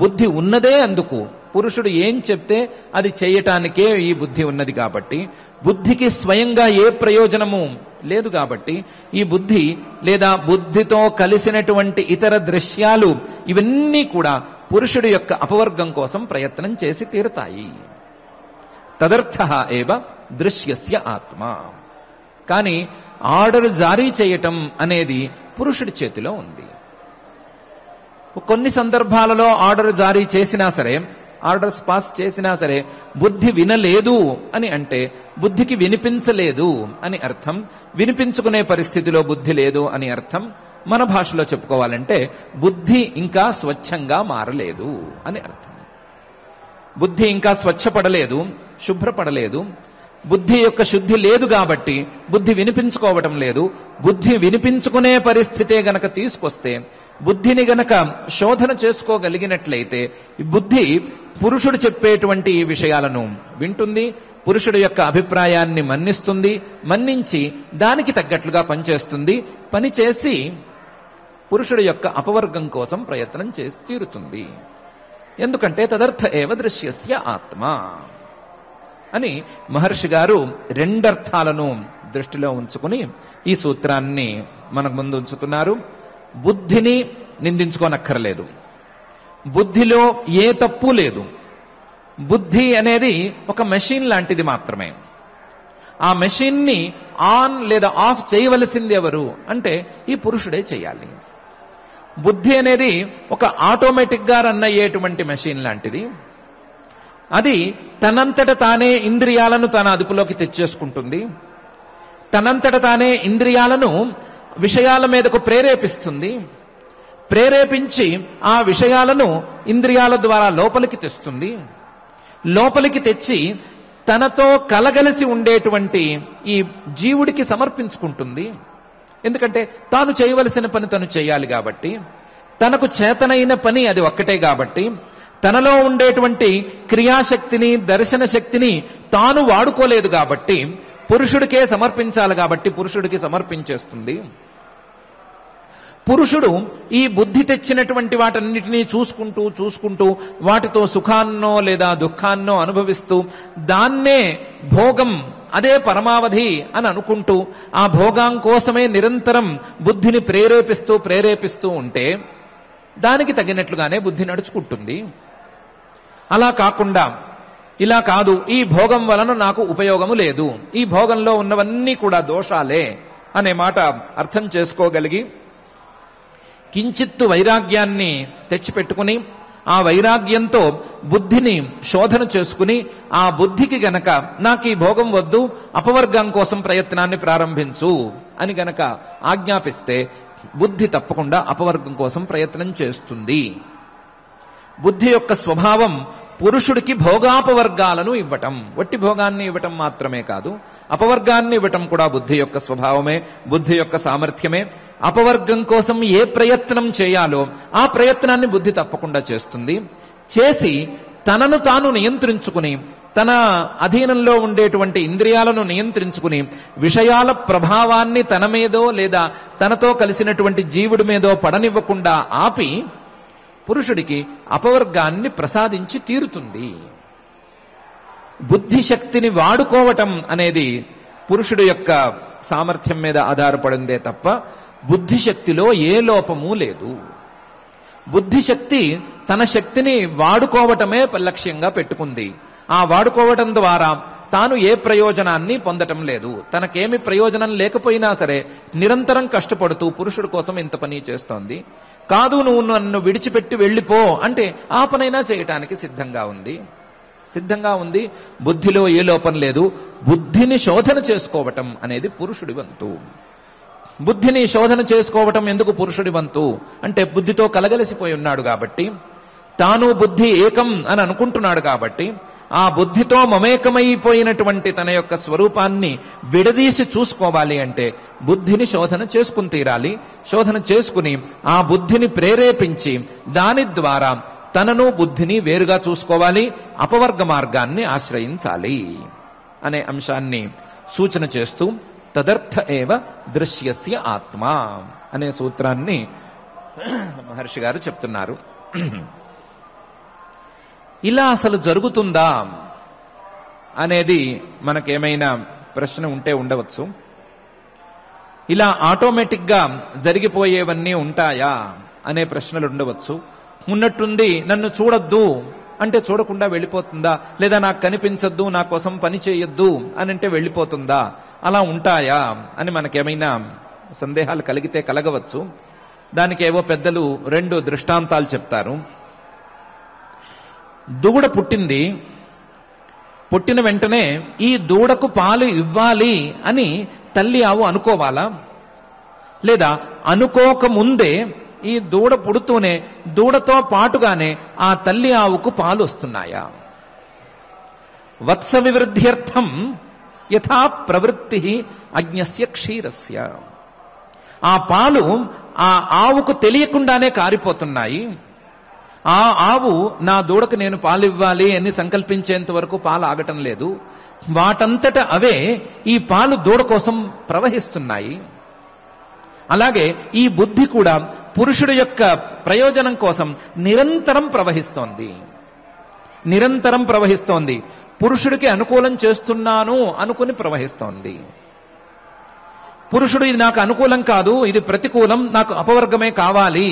బుద్ధి ఉన్నదే అందుకు. పురుషుడు ఏం చెప్తే అది చేయటానికే ఈ బుద్ధి ఉన్నది. కాబట్టి బుద్ధికి స్వయంగా ఏ ప్రయోజనము లేదు. కాబట్టి ఈ బుద్ధి లేదా బుద్ధితో కలిసినటువంటి ఇతర దృశ్యాలు ఇవన్నీ కూడా పురుషుడి యొక్క అపవర్గం కోసం ప్రయత్నం చేసి తీరుతాయి. తదర్థ ఏవ దృశ్యస్య ఆత్మ. కానీ ఆర్డర్ జారీ చేయటం అనేది పురుషుడి చేతిలో ఉంది. కొన్ని సందర్భాలలో ఆర్డర్ జారీ చేసినా సరే, ఆర్డర్స్ పాస్ చేసినా సరే బుద్ధి వినలేదు అని అంటే బుద్ధికి వినిపించలేదు అని అర్థం. వినిపించుకునే పరిస్థితిలో బుద్ధి లేదు అని అర్థం. మన భాషలో చెప్పుకోవాలంటే బుద్ధి ఇంకా స్వచ్ఛంగా మారలేదు అని అర్థం. బుద్ధి ఇంకా స్వచ్ఛపడలేదు, శుభ్రపడలేదు. బుద్ధి యొక్క శుద్ధి లేదు కాబట్టి బుద్ధి వినిపించుకోవటం లేదు. బుద్ధి వినిపించుకునే పరిస్థితే గనక తీసుకొస్తే, బుద్ధిని గనక శోధన చేసుకోగలిగినట్లయితే బుద్ధి పురుషుడు చెప్పేటువంటి ఈ విషయాలను వింటుంది, పురుషుడు యొక్క అభిప్రాయాన్ని మన్నిస్తుంది, మన్నించి దానికి తగ్గట్లుగా పనిచేస్తుంది. పనిచేసి పురుషుడు యొక్క అపవర్గం కోసం ప్రయత్నం చేసి తీరుతుంది. ఎందుకంటే తదర్థ ఏవ దృశ్యస్య ఆత్మ అని మహర్షి గారు రెండర్థాలను దృష్టిలో ఉంచుకుని ఈ సూత్రాన్ని మనకు ముందు ఉంచుతున్నారు. బుద్ధిని నిందించుకోనక్కర్లేదు. బుద్ధిలో ఏ తప్పు లేదు. బుద్ధి అనేది ఒక మెషిన్ లాంటిది మాత్రమే. ఆ మెషిన్ని ఆన్ లేదా ఆఫ్ చేయవలసింది ఎవరు అంటే ఈ పురుషుడే చేయాలి. బుద్ధి అనేది ఒక ఆటోమేటిక్ గా రన్ అయ్యేటువంటి మెషిన్ లాంటిది. అది తనంతట తానే ఇంద్రియాలను తన అదుపులోకి తెచ్చేసుకుంటుంది. తనంతట తానే ఇంద్రియాలను విషయాల మీదకు ప్రేరేపిస్తుంది. ప్రేరేపించి ఆ విషయాలను ఇంద్రియాల ద్వారా లోపలికి తెస్తుంది. లోపలికి తెచ్చి తనతో కలగలిసి ఉండేటువంటి ఈ జీవుడికి సమర్పించుకుంటుంది. ఎందుకంటే తాను చేయవలసిన పని తను చేయాలి కాబట్టి, తనకు చేతనైన పని అది ఒక్కటే కాబట్టి, తనలో ఉండేటువంటి క్రియాశక్తిని దర్శన శక్తిని తాను వాడుకోలేదు కాబట్టి పురుషుడికే సమర్పించాలి కాబట్టి పురుషుడికి సమర్పించేస్తుంది. పురుషుడు ఈ బుద్ధి తెచ్చినటువంటి వాటన్నిటినీ చూసుకుంటూ చూసుకుంటూ వాటితో సుఖాన్నో లేదా దుఃఖాన్నో అనుభవిస్తూ దాన్నే భోగం, అదే పరమావధి అని అనుకుంటూ ఆ భోగం కోసమే నిరంతరం బుద్ధిని ప్రేరేపిస్తూ ఉంటే దానికి తగినట్లుగానే బుద్ధి నడుచుకుంటుంది. అలా కాకుండా ఇలా కాదు, ఈ భోగం వలన నాకు ఉపయోగము లేదు, ఈ భోగంలో ఉన్నవన్నీ కూడా దోషాలే అనే మాట అర్థం చేసుకోగలిగి కించిత్తు వైరాగ్యాన్ని తెచ్చిపెట్టుకుని ఆ వైరాగ్యంతో బుద్ధిని శోధన చేసుకుని ఆ బుద్ధికి గనక నాకు ఈ భోగం వద్దు, అపవర్గం కోసం ప్రయత్నాన్ని ప్రారంభించు అని గనక ఆజ్ఞాపిస్తే బుద్ధి తప్పకుండా అపవర్గం కోసం ప్రయత్నం చేస్తుంది. బుద్ధి యొక్క స్వభావం పురుషుడికి భోగాపవర్గాలను ఇవ్వటం, వట్టి భోగాన్ని ఇవ్వటం మాత్రమే కాదు, అపవర్గాన్ని ఇవ్వటం కూడా బుద్ధి యొక్క స్వభావమే, బుద్ధి యొక్క సామర్థ్యమే. అపవర్గం కోసం ఏ ప్రయత్నం చేయాలో ఆ ప్రయత్నాన్ని బుద్ధి తప్పకుండా చేస్తుంది. చేసి తనను తాను నియంత్రించుకుని తన అధీనంలో ఉండేటువంటి ఇంద్రియాలను నియంత్రించుకుని విషయాల ప్రభావాన్ని తన మీదో లేదా తనతో కలిసినటువంటి జీవుడి మీదో పడనివ్వకుండా ఆపి పురుషుడికి అపవర్గాన్ని ప్రసాదించి తీరుతుంది. బుద్ధి శక్తిని వాడుకోవటం అనేది పురుషుడు యొక్క సామర్థ్యం మీద ఆధారపడిందే తప్ప బుద్ధి శక్తిలో ఏ లోపము లేదు. బుద్ధి శక్తి తన శక్తిని వాడుకోవటమే లక్ష్యంగా పెట్టుకుంది. ఆ వాడుకోవటం ద్వారా తాను ఏ ప్రయోజనాన్ని పొందటం లేదు. తనకేమి ప్రయోజనం లేకపోయినా సరే నిరంతరం కష్టపడుతూ పురుషుడి కోసం ఇంత పని చేస్తోంది. కాదు, నువ్వు నన్ను విడిచిపెట్టి వెళ్ళిపో అంటే ఆ పనైనా చేయటానికి సిద్ధంగా ఉంది. బుద్ధిలో ఏ లోపం లేదు. బుద్ధిని శోధన చేసుకోవటం అనేది పురుషుడి వంతు. బుద్ధిని శోధన చేసుకోవటం ఎందుకు పురుషుడి వంతు అంటే బుద్ధితో కలగలిసిపోయి ఉన్నాడు కాబట్టి, తాను బుద్ధి ఏకం అని అనుకుంటున్నాడు కాబట్టి, ఆ బుద్ధితో మమేకమైపోయినటువంటి తన యొక్క స్వరూపాన్ని విడదీసి చూసుకోవాలి అంటే బుద్ధిని శోధన చేసుకుని తీరాలి. శోధన చేసుకుని ఆ బుద్ధిని ప్రేరేపించి దాని ద్వారా తనను బుద్ధిని వేరుగా చూసుకోవాలి, అపవర్గ మార్గాన్ని ఆశ్రయించాలి అనే అంశాన్ని సూచన చేస్తూ తదర్థ ఏవ దృశ్యస్య ఆత్మ అనే సూత్రాన్ని మహర్షి గారు చెప్తున్నారు. ఇలా అసలు జరుగుతుందా అనేది మనకేమైనా ప్రశ్న ఉంటే ఉండవచ్చు. ఇలా ఆటోమేటిక్గా జరిగిపోయేవన్నీ ఉంటాయా అనే ప్రశ్నలు ఉండవచ్చు. ఉన్నట్టుండి నన్ను చూడొద్దు అంటే చూడకుండా వెళ్ళిపోతుందా, లేదా నాకు కనిపించద్దు, నా కోసం పని చేయొద్దు అని అంటే వెళ్ళిపోతుందా, అలా ఉంటాయా అని మనకేమైనా సందేహాలు కలిగితే కలగవచ్చు. దానికి ఏవో పెద్దలు 2 దృష్టాంతాలు చెప్తారు. దూడ పుట్టింది, పుట్టిన వెంటనే ఈ దూడకు పాలు ఇవ్వాలి అని తల్లి ఆవు అనుకోవాలా, లేదా అనుకోక ముందే ఈ దూడ పుడుతూనే దూడతో పాటుగానే ఆ తల్లి ఆవుకు పాలు వస్తున్నాయా? వత్స వివృద్ధ్యర్థం యథా ప్రవృత్తి అజ్ఞస్య క్షీరస్య. ఆ పాలు ఆ ఆవుకు తెలియకుండానే కారిపోతున్నాయి. ఆ ఆవు నా దూడకు నేను పాలు ఇవ్వాలి అని సంకల్పించేంత వరకు పాలు ఆగటం లేదు. వాటంతట అవే ఈ పాలు దూడ కోసం ప్రవహిస్తున్నాయి. అలాగే ఈ బుద్ధి కూడా పురుషుడు యొక్క ప్రయోజనం కోసం నిరంతరం ప్రవహిస్తోంది. పురుషుడికి అనుకూలం చేస్తున్నాను అనుకుని ప్రవహిస్తోంది. పురుషుడు ఇది నాకు అనుకూలం కాదు, ఇది ప్రతికూలం, నాకు అపవర్గమే కావాలి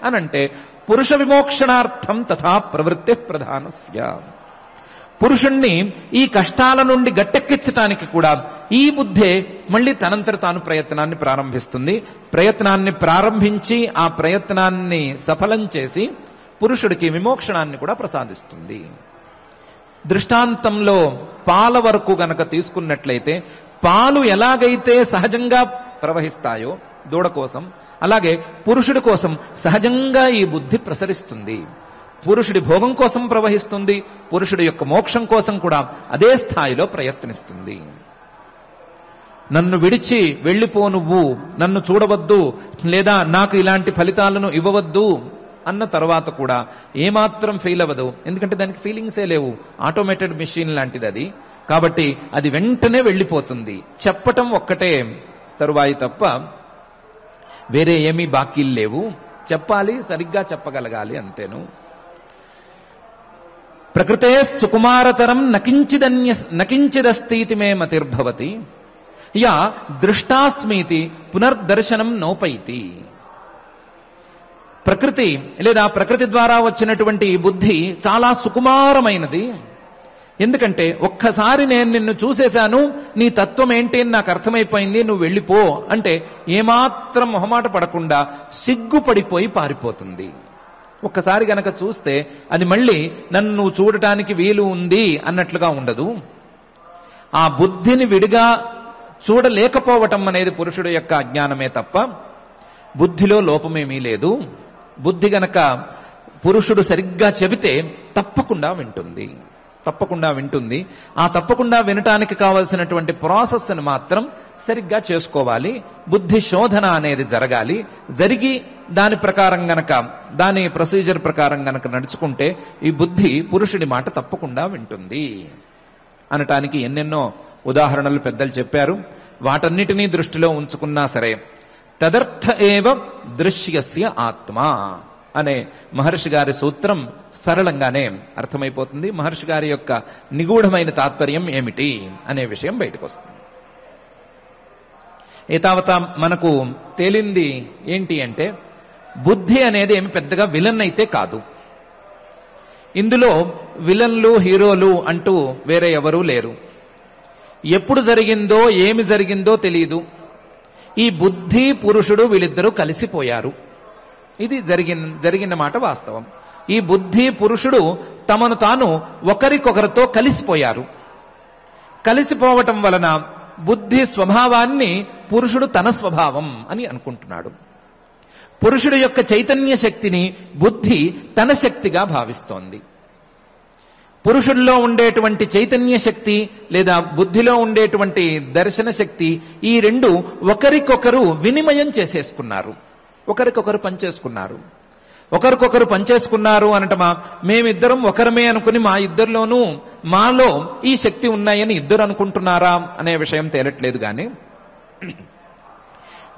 అనంటే పురుష విమోక్షణార్థం తథా ప్రవృత్తి ప్రధానస్య. పురుషుణ్ణి ఈ కష్టాల నుండి గట్టెక్కించటానికి కూడా ఈ బుద్ధే మళ్ళీ తనంతట తాను ప్రయత్నాన్ని ప్రారంభిస్తుంది. ప్రయత్నాన్ని ప్రారంభించి ఆ ప్రయత్నాన్ని సఫలం చేసి పురుషుడికి విమోక్షణాన్ని కూడా ప్రసాదిస్తుంది. దృష్టాంతంలో పాల వరకు గనక తీసుకున్నట్లయితే పాలు ఎలాగైతే సహజంగా ప్రవహిస్తాయో దూడ కోసం, అలాగే పురుషుడి కోసం సహజంగా ఈ బుద్ధి ప్రసరిస్తుంది. పురుషుడి భోగం కోసం ప్రవహిస్తుంది, పురుషుడి యొక్క మోక్షం కోసం కూడా అదే స్థాయిలో ప్రయత్నిస్తుంది. నన్ను విడిచి వెళ్ళిపో, నువ్వు నన్ను చూడవద్దు, లేదా నాకు ఇలాంటి ఫలితాలను ఇవ్వవద్దు అన్న తర్వాత కూడా ఏమాత్రం ఫెయిల్ అవ్వదు. ఎందుకంటే దానికి ఫీలింగ్సే లేవు, ఆటోమేటెడ్ మెషిన్ లాంటిది అది. కాబట్టి అది వెంటనే వెళ్ళిపోతుంది. చెప్పటం ఒక్కటే తరువాయి తప్ప వేరే ఏమీ బాకీలు లేవు. చెప్పాలి, సరిగ్గా చెప్పగలగాలి, అంతేను. ప్రకృతే సుకుమారతరం నకించిదస్తీతి మే మతిర్భవతి యా దృష్టాస్మీతి పునర్దర్శనం నోపైతి. ప్రకృతి లేదా ప్రకృతి ద్వారా వచ్చినటువంటి బుద్ధి చాలా సుకుమారమైనది. ఎందుకంటే ఒక్కసారి నేను నిన్ను చూసేశాను, నీ తత్వం ఏంటి అని నాకు అర్థమైపోయింది, నువ్వు వెళ్ళిపో అంటే ఏమాత్రం మొహమాట పడకుండా సిగ్గుపడిపోయి పారిపోతుంది. ఒక్కసారి గనక చూస్తే అది మళ్ళీ నన్ను చూడటానికి వీలు ఉంది అన్నట్లుగా ఉండదు. ఆ బుద్ధిని విడిగా చూడలేకపోవటం అనేది పురుషుడు యొక్క అజ్ఞానమే తప్ప బుద్ధిలో లోపమేమీ లేదు. బుద్ధి గనక పురుషుడు సరిగ్గా చెబితే తప్పకుండా వింటుంది. ఆ తప్పకుండా వినటానికి కావలసినటువంటి ప్రాసెస్ ని మాత్రం సరిగ్గా చేసుకోవాలి. బుద్ధి శోధన అనేది జరగాలి. జరిగి దాని ప్రకారం గనక, దాని ప్రొసీజర్ ప్రకారం గనక నడుచుకుంటే ఈ బుద్ధి పురుషుడి మాట తప్పకుండా వింటుంది అనటానికి ఎన్నెన్నో ఉదాహరణలు పెద్దలు చెప్పారు. వాటన్నిటినీ దృష్టిలో ఉంచుకున్నా సరే తదర్థ ఏవ దృశ్యస్య ఆత్మ అనే మహర్షి గారి సూత్రం సరళంగానే అర్థమైపోతుంది. మహర్షి గారి యొక్క నిగూఢమైన తాత్పర్యం ఏమిటి అనే విషయం బయటకు వస్తుంది. ఏతావత మనకు తేలింది ఏంటి అంటే బుద్ధి అనేది ఏమి పెద్దగా విలన్ అయితే కాదు. ఇందులో విలన్లు హీరోలు అంటూ వేరే ఎవరూ లేరు. ఎప్పుడు జరిగిందో ఏమి జరిగిందో తెలియదు. ఈ బుద్ధి పురుషుడు వీళ్ళిద్దరూ కలిసిపోయారు. ఇది జరిగిన మాట వాస్తవం. ఈ బుద్ధి పురుషుడు తమను తాను ఒకరికొకరితో కలిసిపోయారు. కలిసిపోవటం వలన బుద్ధి స్వభావాన్ని పురుషుడు తన స్వభావం అని అనుకుంటున్నాడు. పురుషుడు యొక్క చైతన్య శక్తిని బుద్ధి తన శక్తిగా భావిస్తోంది. పురుషుల్లో ఉండేటువంటి చైతన్య శక్తి లేదా బుద్ధిలో ఉండేటువంటి దర్శన శక్తి, ఈ రెండు ఒకరికొకరు వినిమయం చేసేసుకున్నారు, ఒకరికొకరు పనిచేసుకున్నారు అనటమా మేమిద్దరం ఒకరమే అనుకుని మా ఇద్దరిలోనూ మాలో ఈ శక్తి ఉన్నాయని ఇద్దరు అనుకుంటున్నారా అనే విషయం తేలట్లేదు. కానీ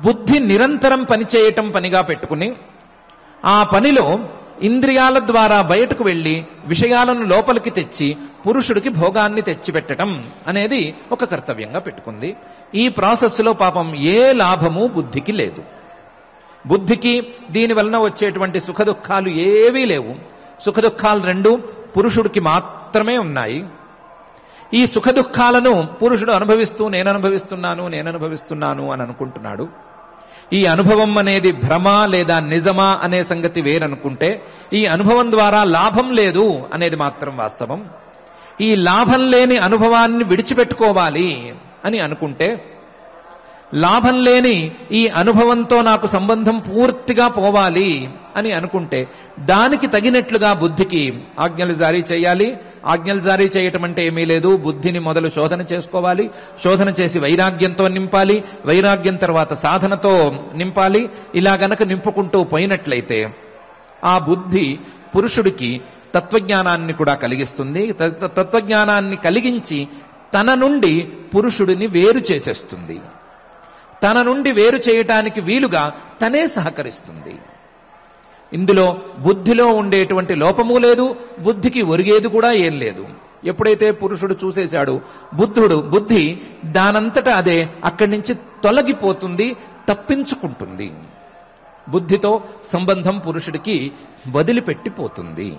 బుద్ధి నిరంతరం పనిచేయటం పనిగా పెట్టుకుని ఆ పనిలో ఇంద్రియాల ద్వారా బయటకు వెళ్లి విషయాలను లోపలికి తెచ్చి పురుషుడికి భోగాన్ని తెచ్చిపెట్టడం అనేది ఒక కర్తవ్యంగా పెట్టుకుంది. ఈ ప్రాసెస్లో పాపం ఏ లాభము బుద్ధికి లేదు. బుద్ధికి దీని వలన వచ్చేటువంటి సుఖ దుఃఖాలు ఏవీ లేవు. సుఖ దుఃఖాలు రెండు పురుషుడికి మాత్రమే ఉన్నాయి. ఈ సుఖ దుఃఖాలను పురుషుడు అనుభవిస్తూ నేను అనుభవిస్తున్నాను అని అనుకుంటున్నాడు. ఈ అనుభవం అనేది భ్రమ లేదా నిజమా అనే సంగతి వేరనుకుంటే, ఈ అనుభవం ద్వారా లాభం లేదు అనేది మాత్రం వాస్తవం. ఈ లాభం లేని అనుభవాన్ని విడిచిపెట్టుకోవాలి అని అనుకుంటే, లాభం లేని ఈ అనుభవంతో నాకు సంబంధం పూర్తిగా పోవాలి అని అనుకుంటే దానికి తగినట్లుగా బుద్ధికి ఆజ్ఞలు జారీ చేయాలి. ఆజ్ఞలు జారీ చేయటం అంటే ఏమీ లేదు, బుద్ధిని మొదలు శోధన చేసుకోవాలి. శోధన చేసి వైరాగ్యంతో నింపాలి. వైరాగ్యం తర్వాత సాధనతో నింపాలి. ఇలా గనక నింపుకుంటూ పోయినట్లయితే ఆ బుద్ధి పురుషుడికి తత్వజ్ఞానాన్ని కూడా కలిగిస్తుంది. తత్వజ్ఞానాన్ని కలిగించి తన నుండి పురుషుడిని వేరు చేసేస్తుంది. తన నుండి వేరు చేయటానికి వీలుగా తనే సహకరిస్తుంది. ఇందులో బుద్ధిలో ఉండేటువంటి లోపము లేదు, బుద్ధికి ఒరిగేది కూడా ఏం లేదు. ఎప్పుడైతే పురుషుడు చూసేశాడు బుద్ధి దానంతటా అదే అక్కడి నుంచి తొలగిపోతుంది, తప్పించుకుంటుంది. బుద్ధితో సంబంధం పురుషుడికి వదిలిపెట్టిపోతుంది.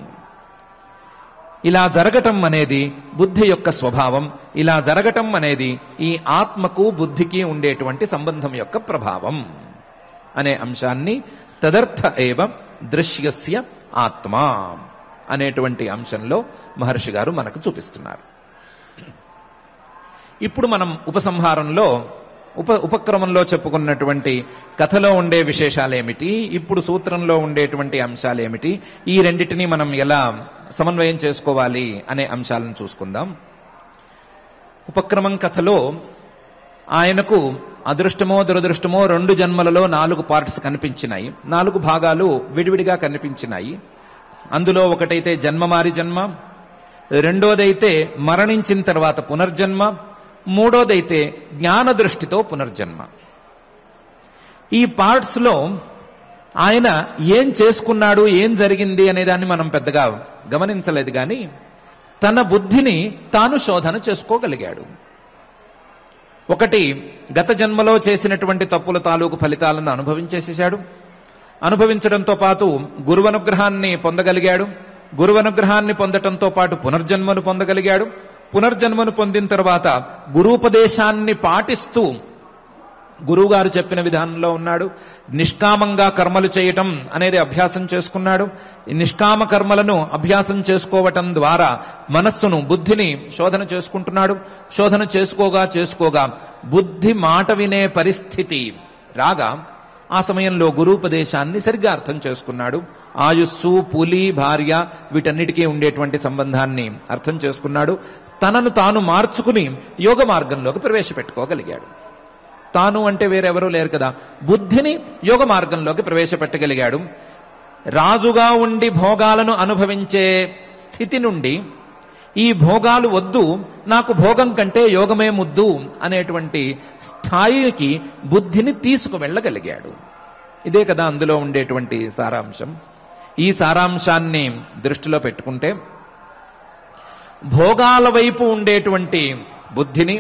ఇలా జరగటం అనేది బుద్ధి యొక్క స్వభావం. ఇలా జరగటం అనేది ఈ ఆత్మకు బుద్ధికి ఉండేటువంటి సంబంధం యొక్క ప్రభావం అనే అంశాన్ని తదర్థ ఏవ దృశ్యస్య ఆత్మ అనేటువంటి అంశంలో మహర్షి గారు మనకు చూపిస్తున్నారు. ఇప్పుడు మనం ఉపసంహారంలో ఉపక్రమంలో చెప్పుకున్నటువంటి కథలో ఉండే విశేషాలేమిటి, ఇప్పుడు సూత్రంలో ఉండేటువంటి అంశాలేమిటి, ఈ రెండిటిని మనం ఎలా సమన్వయం చేసుకోవాలి అనే అంశాలను చూసుకుందాం. ఉపక్రమం కథలో ఆయనకు అదృష్టమో దురదృష్టమో 2 జన్మలలో 4 పార్ట్స్ కనిపించినాయి, 4 భాగాలు విడివిడిగా కనిపించినాయి. అందులో ఒకటైతే జన్మమారి జన్మ, రెండోదైతే మరణించిన తర్వాత పునర్జన్మ, మూడోదైతే జ్ఞాన దృష్టితో పునర్జన్మ. ఈ పార్ట్స్ లో ఆయన ఏం చేసుకున్నాడు, ఏం జరిగింది అనే దాన్ని మనం పెద్దగా గమనించలేదు, కానీ తన బుద్ధిని తాను శోధన చేసుకోగలిగాడు. ఒకటి, గత జన్మలో చేసినటువంటి తప్పుల తాలూకు ఫలితాలను అనుభవించేసేశాడు. అనుభవించడంతో పాటు గురువనుగ్రహాన్ని పొందగలిగాడు. గురువనుగ్రహాన్ని పొందటంతో పాటు పునర్జన్మను పొందగలిగాడు. పునర్జన్మను పొందిన తర్వాత గురూపదేశాన్ని పాటిస్తూ గురువుగారు చెప్పిన విధానంలో ఉన్నాడు. నిష్కామంగా కర్మలు చేయటం అనేది అభ్యాసం చేసుకున్నాడు. నిష్కామ కర్మలను అభ్యాసం చేసుకోవటం ద్వారా మనస్సును, బుద్ధిని శోధన చేసుకుంటున్నాడు. శోధన చేసుకోగా బుద్ధి మాట వినే పరిస్థితి రాగా ఆ సమయంలో గురూపదేశాన్ని సరిగ్గా అర్థం చేసుకున్నాడు. ఆయుస్సు, పులి, భార్య వీటన్నిటికీ ఉండేటువంటి సంబంధాన్ని అర్థం చేసుకున్నాడు. తనను తాను మార్చుకుని యోగ మార్గంలోకి ప్రవేశపెట్టుకోగలిగాడు. తాను అంటే వేరెవరూ లేరు కదా, బుద్ధిని యోగ మార్గంలోకి ప్రవేశపెట్టగలిగాడు. రాజుగా ఉండి భోగాలను అనుభవించే స్థితి నుండి ఈ భోగాలు వద్దు, నాకు భోగం కంటే యోగమే ముద్దు అనేటువంటి స్థాయికి బుద్ధిని తీసుకువెళ్ళగలిగాడు. ఇదే కదా అందులో ఉండేటువంటి సారాంశం. ఈ సారాంశాన్ని దృష్టిలో పెట్టుకుంటే భోగాల వైపు ఉండేటువంటి బుద్ధిని,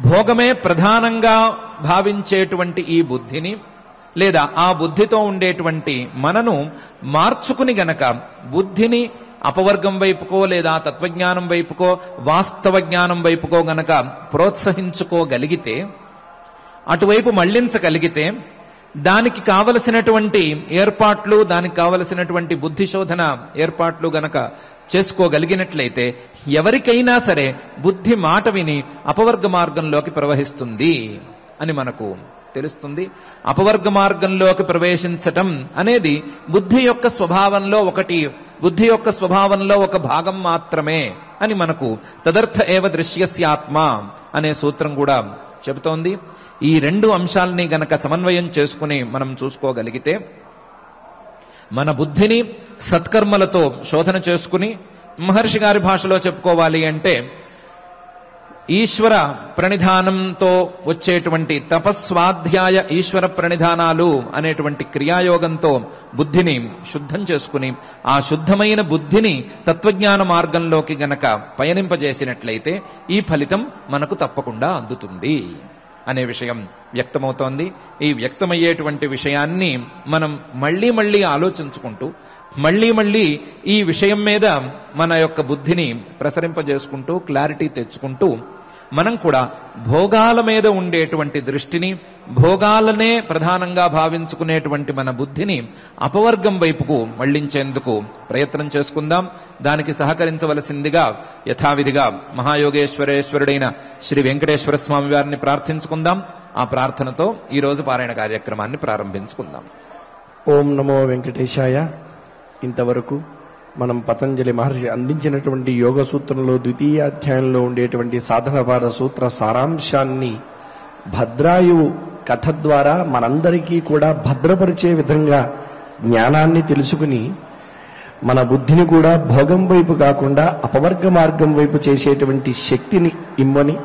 భోగమే ప్రధానంగా భావించేటువంటి ఈ బుద్ధిని, లేదా ఆ బుద్ధితో ఉండేటువంటి మనను మార్చుకుని గనక బుద్ధిని అపవర్గం వైపుకో లేదా తత్వజ్ఞానం వైపుకో వాస్తవ జ్ఞానం వైపుకో గనక ప్రోత్సహించుకోగలిగితే, అటువైపు మళ్లించగలిగితే, దానికి కావలసినటువంటి ఏర్పాట్లు, దానికి కావలసినటువంటి బుద్ధి శోధన ఏర్పాట్లు గనక చేసుకోగలిగినట్లయితే ఎవరికైనా సరే బుద్ధి మాట విని అపవర్గ మార్గంలోకి ప్రవహిస్తుంది అని మనకు తెలుస్తుంది. అపవర్గ మార్గంలోకి ప్రవేశించటం అనేది బుద్ధి యొక్క స్వభావంలో ఒకటి, బుద్ధి యొక్క స్వభావంలో ఒక భాగం మాత్రమే అని మనకు తదర్థ ఏవ దృశ్యస్యాత్మ అనే సూత్రం కూడా చెబుతోంది. ఈ 2 అంశాలని గనక సమన్వయం చేసుకుని మనం చూసుకోగలిగితే మన బుద్ధిని సత్కర్మలతో శోధన చేసుకుని, మహర్షి గారి భాషలో చెప్పుకోవాలి అంటే ఈశ్వర ప్రణిధానంతో వచ్చేటువంటి తపస్వాధ్యాయ ఈశ్వర ప్రణిధానాలు అనేటువంటి క్రియాయోగంతో బుద్ధిని శుద్ధం చేసుకుని, ఆ శుద్ధమైన బుద్ధిని తత్వజ్ఞాన మార్గంలోకి గనక పయనింపజేసినట్లయితే ఈ ఫలితం మనకు తప్పకుండా అందుతుంది అనే విషయం వ్యక్తమవుతోంది. ఈ వ్యక్తమయ్యేటువంటి విషయాన్ని మనం మళ్ళీ ఆలోచించుకుంటూ, మళ్ళీ ఈ విషయం మీద మన యొక్క బుద్ధిని ప్రసరింపజేసుకుంటూ, క్లారిటీ తెచ్చుకుంటూ, మనం కూడా భోగాల మీద ఉండేటువంటి దృష్టిని, భోగాలనే ప్రధానంగా భావించుకునేటువంటి మన బుద్ధిని అపవర్గం వైపుకు మళ్లించేందుకు ప్రయత్నం చేసుకుందాం. దానికి సహకరించవలసిందిగా యథావిధిగా మహాయోగేశ్వరేశ్వరుడైన శ్రీ వెంకటేశ్వర స్వామి వారిని ప్రార్థించుకుందాం. ఆ ప్రార్థనతో ఈరోజు పారాయణ కార్యక్రమాన్ని ప్రారంభించుకుందాం. ఓం నమో వెంకటేశాయ. ఇంతవరకు మనం పతంజలి మహర్షి అందించినటువంటి యోగ సూత్రంలో 2వ అధ్యాయంలో ఉండేటువంటి సాధనపాద సూత్ర సారాంశాన్ని భద్రాయువు కథ ద్వారా మనందరికీ కూడా భద్రపరిచే విధంగా జ్ఞానాన్ని తెలుసుకుని మన బుద్ధిని కూడా భోగం వైపు కాకుండా అపవర్గ మార్గం వైపు చేసేటువంటి శక్తిని ఇమ్మని,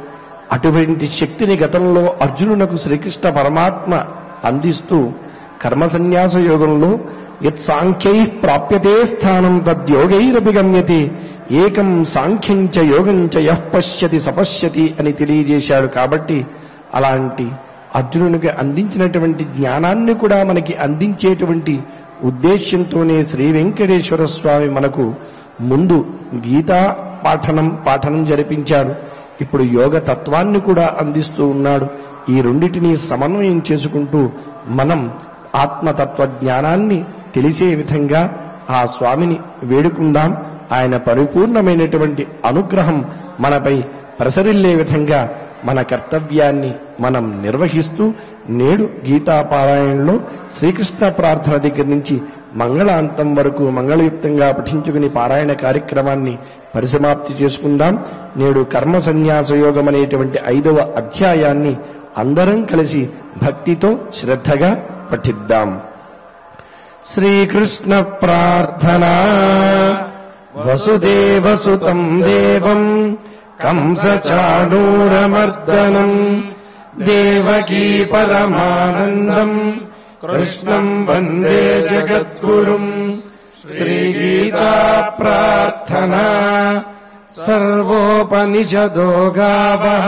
అటువంటి శక్తిని గతంలో అర్జునునకు శ్రీకృష్ణ పరమాత్మ అందిస్తూ కర్మ సన్యాస యోగంలో యత్ సాంఖ్యై ప్రాప్యతే స్థానం తద్యోగైరపి గమ్యతే ఏకం సాంఖ్యం చ యోగం చ యః పశ్యతి సపశ్యతి అని తెలియజేశాడు. కాబట్టి అలాంటి అర్జునునికి అందించినటువంటి జ్ఞానాన్ని కూడా మనకి అందించేటువంటి ఉద్దేశ్యంతోనే శ్రీ వెంకటేశ్వర స్వామి మనకు ముందు గీతా పాఠనం జరిపించాడు. ఇప్పుడు యోగ తత్వాన్ని కూడా అందిస్తూ ఉన్నాడు. ఈ రెండిటిని సమన్వయం చేసుకుంటూ మనం ఆత్మతత్వ జ్ఞానాన్ని తెలిసే విధంగా ఆ స్వామిని వేడుకుందాం. ఆయన పరిపూర్ణమైనటువంటి అనుగ్రహం మనపై ప్రసరిల్లే విధంగా మన కర్తవ్యాన్ని మనం నిర్వహిస్తూ నేడు గీతాపారాయణలో శ్రీకృష్ణ ప్రార్థన దగ్గర నుంచి మంగళాంతం వరకు మంగళయుక్తంగా పఠించుకుని పారాయణ కార్యక్రమాన్ని పరిసమాప్తి చేసుకుందాం. నేడు కర్మ సన్యాస యోగం అనేటువంటి 5వ అధ్యాయాన్ని అందరం కలిసి భక్తితో శ్రద్ధగా పఠిద్దాం. శ్రీకృష్ణ ప్రార్థనా వసుదేవసుతం దేవం కంసచాణూరమర్దనం దేవకీ పరమానందం కృష్ణం వందే జగద్గురుం. శ్రీగీతా ప్రార్థనా సర్వోపనిషదో గావః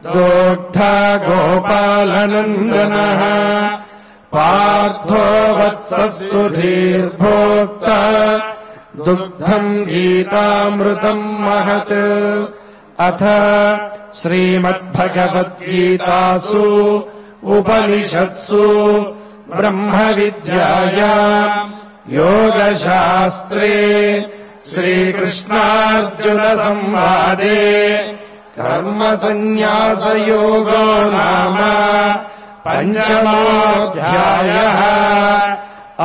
దోగ్ధా గోపాలనందనః పార్థో వత్సః సుధీర్భోక్తా దుగ్ధం గీతామృతం మహత్. అథ శ్రీమద్భగవద్గీతాసు ఉపనిషత్సు బ్రహ్మ విద్యాయాం యోగశాస్త్రే శ్రీకృష్ణార్జున సంవాదే కర్మ సన్యాస యోగో నామ పంచమోऽధ్యాయః.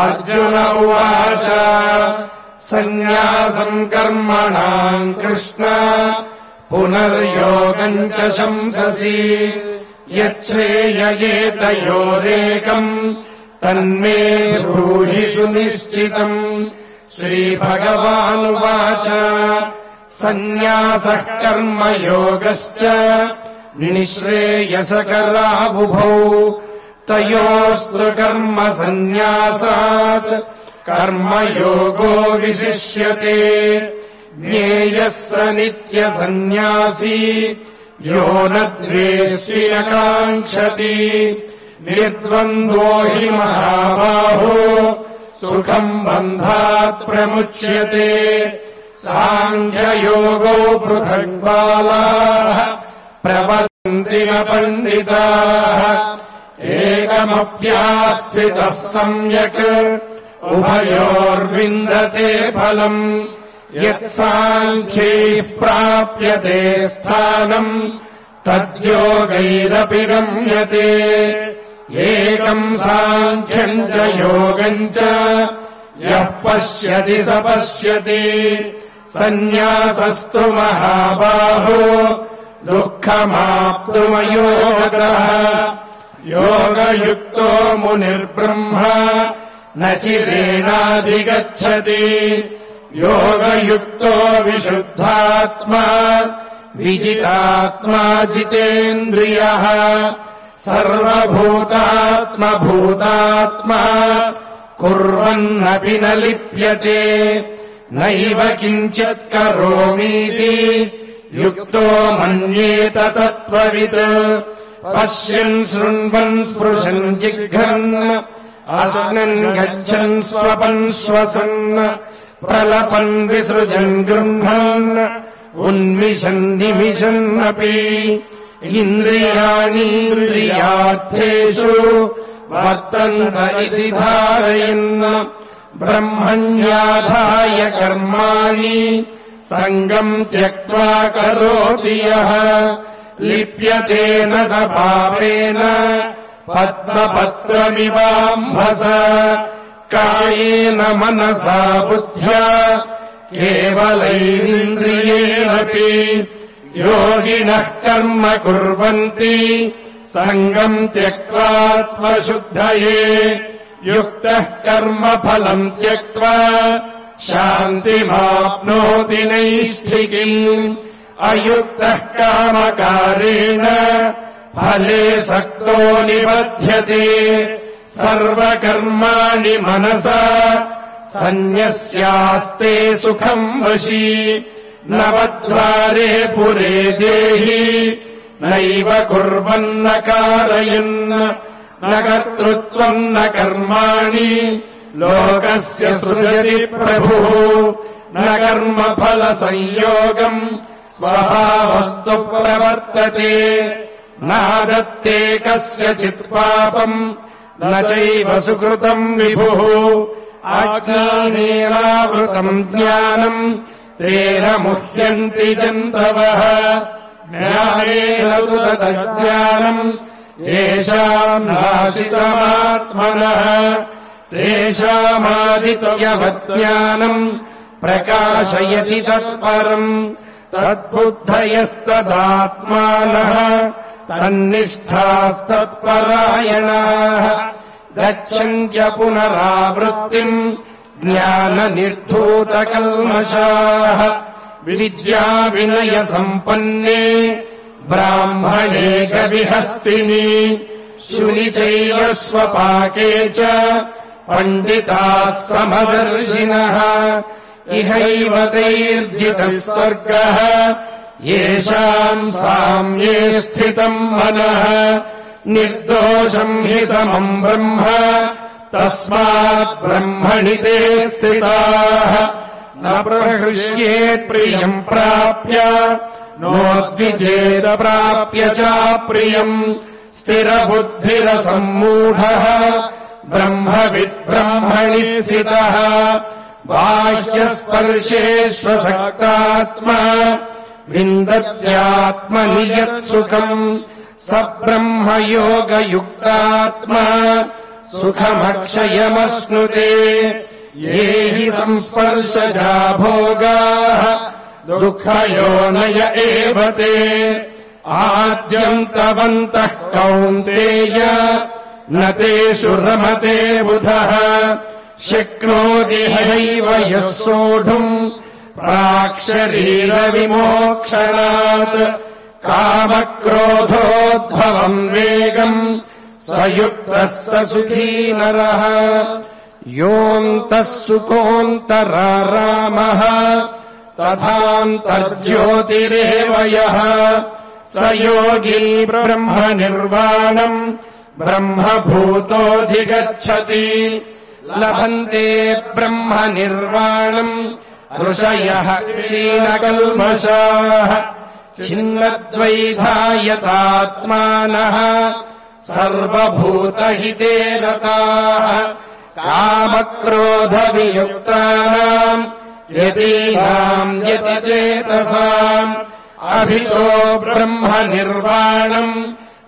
అర్జున ఉవాచ సన్యాసం కర్మణాం కృష్ణ పునర్యోగం చ శంససి యచ్ఛ్రేయయేతయోరేకం తన్మే బ్రూహి సునిశ్చితం. శ్రీభగవానువాచ సన్యాసః కర్మయోగశ్చ నిశ్రేయసకరావుభౌ తయోస్తు కర్మ సన్యాసాత్ కర్మయోగో విశిష్యతే. జ్ఞేయః స నిత్య సన్యాసీ యో న ద్వేష్టి న కాంక్షతి. నిర్ద్వంద్వో హి మహాబాహో సుఖం బంధాత్ ప్రముచ్యతే. సాంఖ్యయోగో పృథక్ బాలాః ప్రవదంతి న పండితాః. ఏకమప్యాస్థితః సమ్యక్ ఉభయోర్విందతే ఫలం. యత్సాంఖ్యైః ప్రాప్యతే స్థానం తద్యోగైరపి గమ్యతే. ఏకం సాంఖ్యం చ యోగం చ యః పశ్యతి స పశ్యతి. సన్యాసస్తు మహాబాహో దుఃఖమాప్తుమయో గతః. యోగయుక్తో మునిర్బ్రహ్మ న చిరేణాధిగచ్చతి. యోగయుక్తో విశుద్ధాత్మా విజితాత్మా జితేంద్రియః. సర్వభూతాత్మభూతాత్మా కుర్వన్నపి న లిప్యతే. నైవ కించిత్ కరోమీతి యుక్తో మన్యేత తత్వవిత్. పశ్యన్ శృణ్వన్ స్పృశన్ జిఘ్రన్ అశ్నన్ గచ్చన్ స్వపన్ శ్వసన్ ప్రలపన్ విసృజన్ గృహ్ణన్ ఉన్మిషన్ నిమిషన్నపి. ఇంద్రియాణీంద్రియార్థేషు వర్తంత ఇతి ధారయన్. బ్రహ్మణ్యాధాయ కర్మాణి సంగం త్యక్త్వా కరోతి యః. లిప్యతేన స పాపేన పద్మపత్రమివాంభస. కాయేన మనసా బుద్ధ్యా కేవలైరింద్రియేణపి. యోగినః కర్మ కుర్వంతి సంగం త్యక్త్వాత్మశుద్ధయే. యుక్తః కర్మ ఫలం త్యక్త్వా శాంతిమాప్నోతి నైష్ఠికీం. అయుక్తః కామకారేణ ఫలే సక్తో నిబధ్యతే. సర్వకర్మాణి మనసా सन्न्यस्यास्ते सुखम् वशी नवद्वारे पुरे देहि नैव कुर्वन्न कारयन् न कर्तृत्वम् न कर्माणि लोकस्य सृजति प्रभुः न कर्मफलसंयोगम् स्वभावस्तु प्रवर्तते नादत्ते कस्यचित् पापम् न चैव सुकृतम् विभुः आज्ञानेनावृतम् ज्ञानम् तेन मुह्यन्ति जन्तवः ज्ञानेन तु तदज्ञानम् येषाम् नाशितमात्मनः तेषामादित्यवज्ञानम् प्रकाशयति तत्परम् तद्बुद्धयस्तदात्मानः तन्निष्ठास्तत्परायणाः गच्छन्त्य पुनरावृत्तिम् ज्ञाननिर्धूतकल्मषाः विद्याविनयसम्पन्ने ब्राह्मणे गविहस्तिनि शुनि चैव स्वपाके च पण्डिताः समदर्शिनः इहैव तैर्जितः स्वर्गः येषाम् साम्ये स्थितम् मनः निर्दोषम् हि समम् ब्रह्म तस्मात् ब्रह्मणि ते स्थिताः न प्रहृष्येत् प्रियम् प्राप्य नोद्विजेत प्राप्य चाप्रियम् स्थिरबुद्धिरसम्मूढः ब्रह्मविद् ब्रह्मणि स्थितः बाह्यस्पर्शेष्वसक्तात्मा विन्दत्यात्मनि यत्सुखम् स ब्रह्मयोगयुक्तात्मा सुखमक्षयमश्नुते ये हि संस्पर्शजा भोगाः दुःखयोनय एव ते आद्यन्तवन्तः कौन्तेय न तेषु रमते बुधः शक्नोति हैव यः सोढुम् प्राक्शरीरविमोक्षणात् कामक्रोधोद्भवम् वेगम् स युक्तः स सुखी नरः योऽन्तः सुकोऽन्तरारामः तथान्तर्ज्योतिरेव यः स योगी ब्रह्मनिर्वाणम् ब्रह्मभूतोऽधिगच्छति लभन्ते ब्रह्मनिर्वाणम् ऋषयः क्षीणकल्मषाः छिन्नद्वैधायतात्मानः सर्वभूतहिते रताः कामक्रोधवियुक्तानाम् यतीनाम् यतिचेतसाम् अभितो ब्रह्मनिर्वाणम्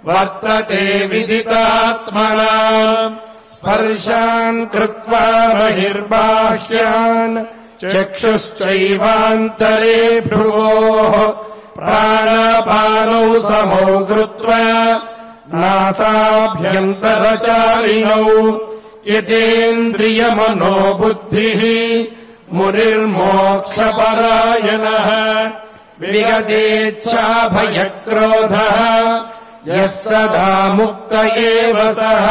वर्तते विदितात्मनाम् स्पर्शान् कृत्वा बहिर्बाह्यान् चक्षुश्चैवान्तरे भ्रुवोः प्राणापानौ समौ कृत्वा नासाभ्यन्तरचारिणौ यतेन्द्रियमनो बुद्धिः मुनिर्मोक्षपरायणः विगतेच्छाभयक्रोधः यः सदा मुक्त एव सः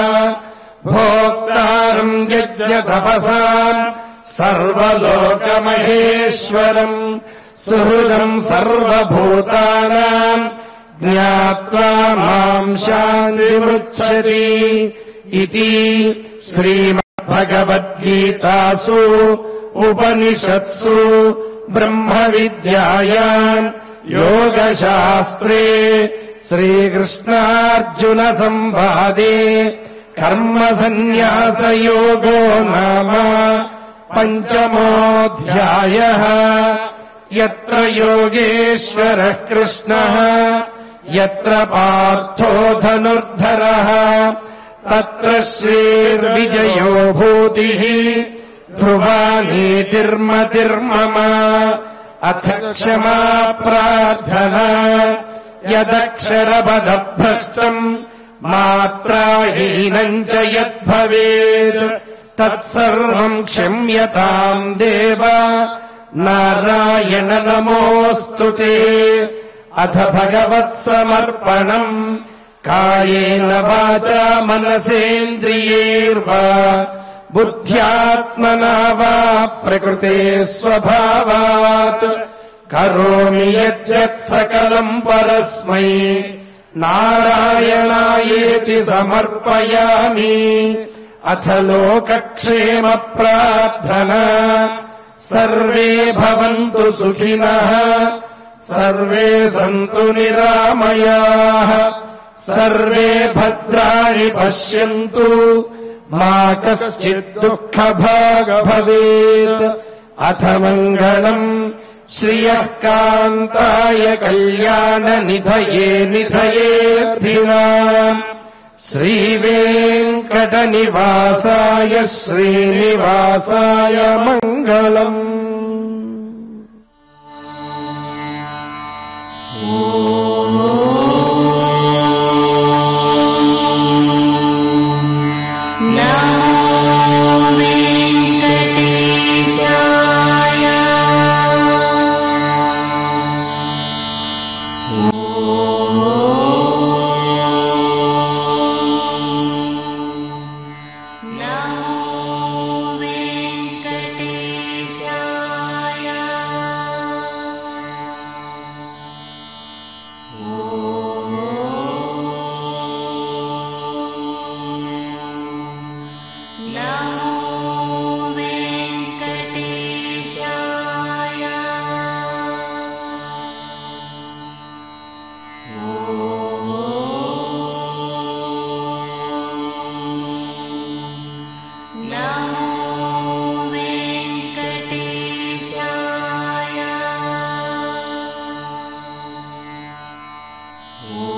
भोक्तारम् यज्ञतपसाम् सर्वलोकमहेश्वरम् सुहृदम् सर्वभूतानाम् ज्ञात्वा माम् शान्तिमृच्छति इति श्रीमद्भगवद्गीतासु उपनिषत्सु ब्रह्मविद्यायाम् योगशास्त्रे श्रीकृष्णार्जुनसंवादे कर्मसन्न्यासयोगो नाम पञ्चमोऽध्यायः यत्र योगेश्वरः कृष्णः यत्र पार्थो धनुर्धरः तत्र श्रीर्विजयो भूतिः ध्रुवा नीतिर्मतिर्मम अथ क्षमा प्रार्थना यदक्षरपदभ्रष्टम् मात्राहीनम् च यद्भवेत् तत्सर्वम् क्षम्यताम् देव नारायण नमोऽस्तु ते अथ भगवत्समर्पणम् कायेन वाचा मनसेन्द्रियैर्वा बुद्ध्यात्मना वा प्रकृते स्वभावात् करोमि यद्यत् सकलम् परस्मै नारायणायेति समर्पयामि। अथ लोकक्षेम प्रार्थना सर्वे भवन्तु सुखिनः सर्वे सन्तु निरामयाः सर्वे भद्राणि पश्यन्तु मा कश्चित् दुःखभाग् भवेत्। अथ मङ्गलम् श्रियः कान्ताय कल्याणनिधये निधयेऽर्थिनाम् श्रीवेङ्कटनिवासाय श्रीनिवासाय मङ्गलम्। Oh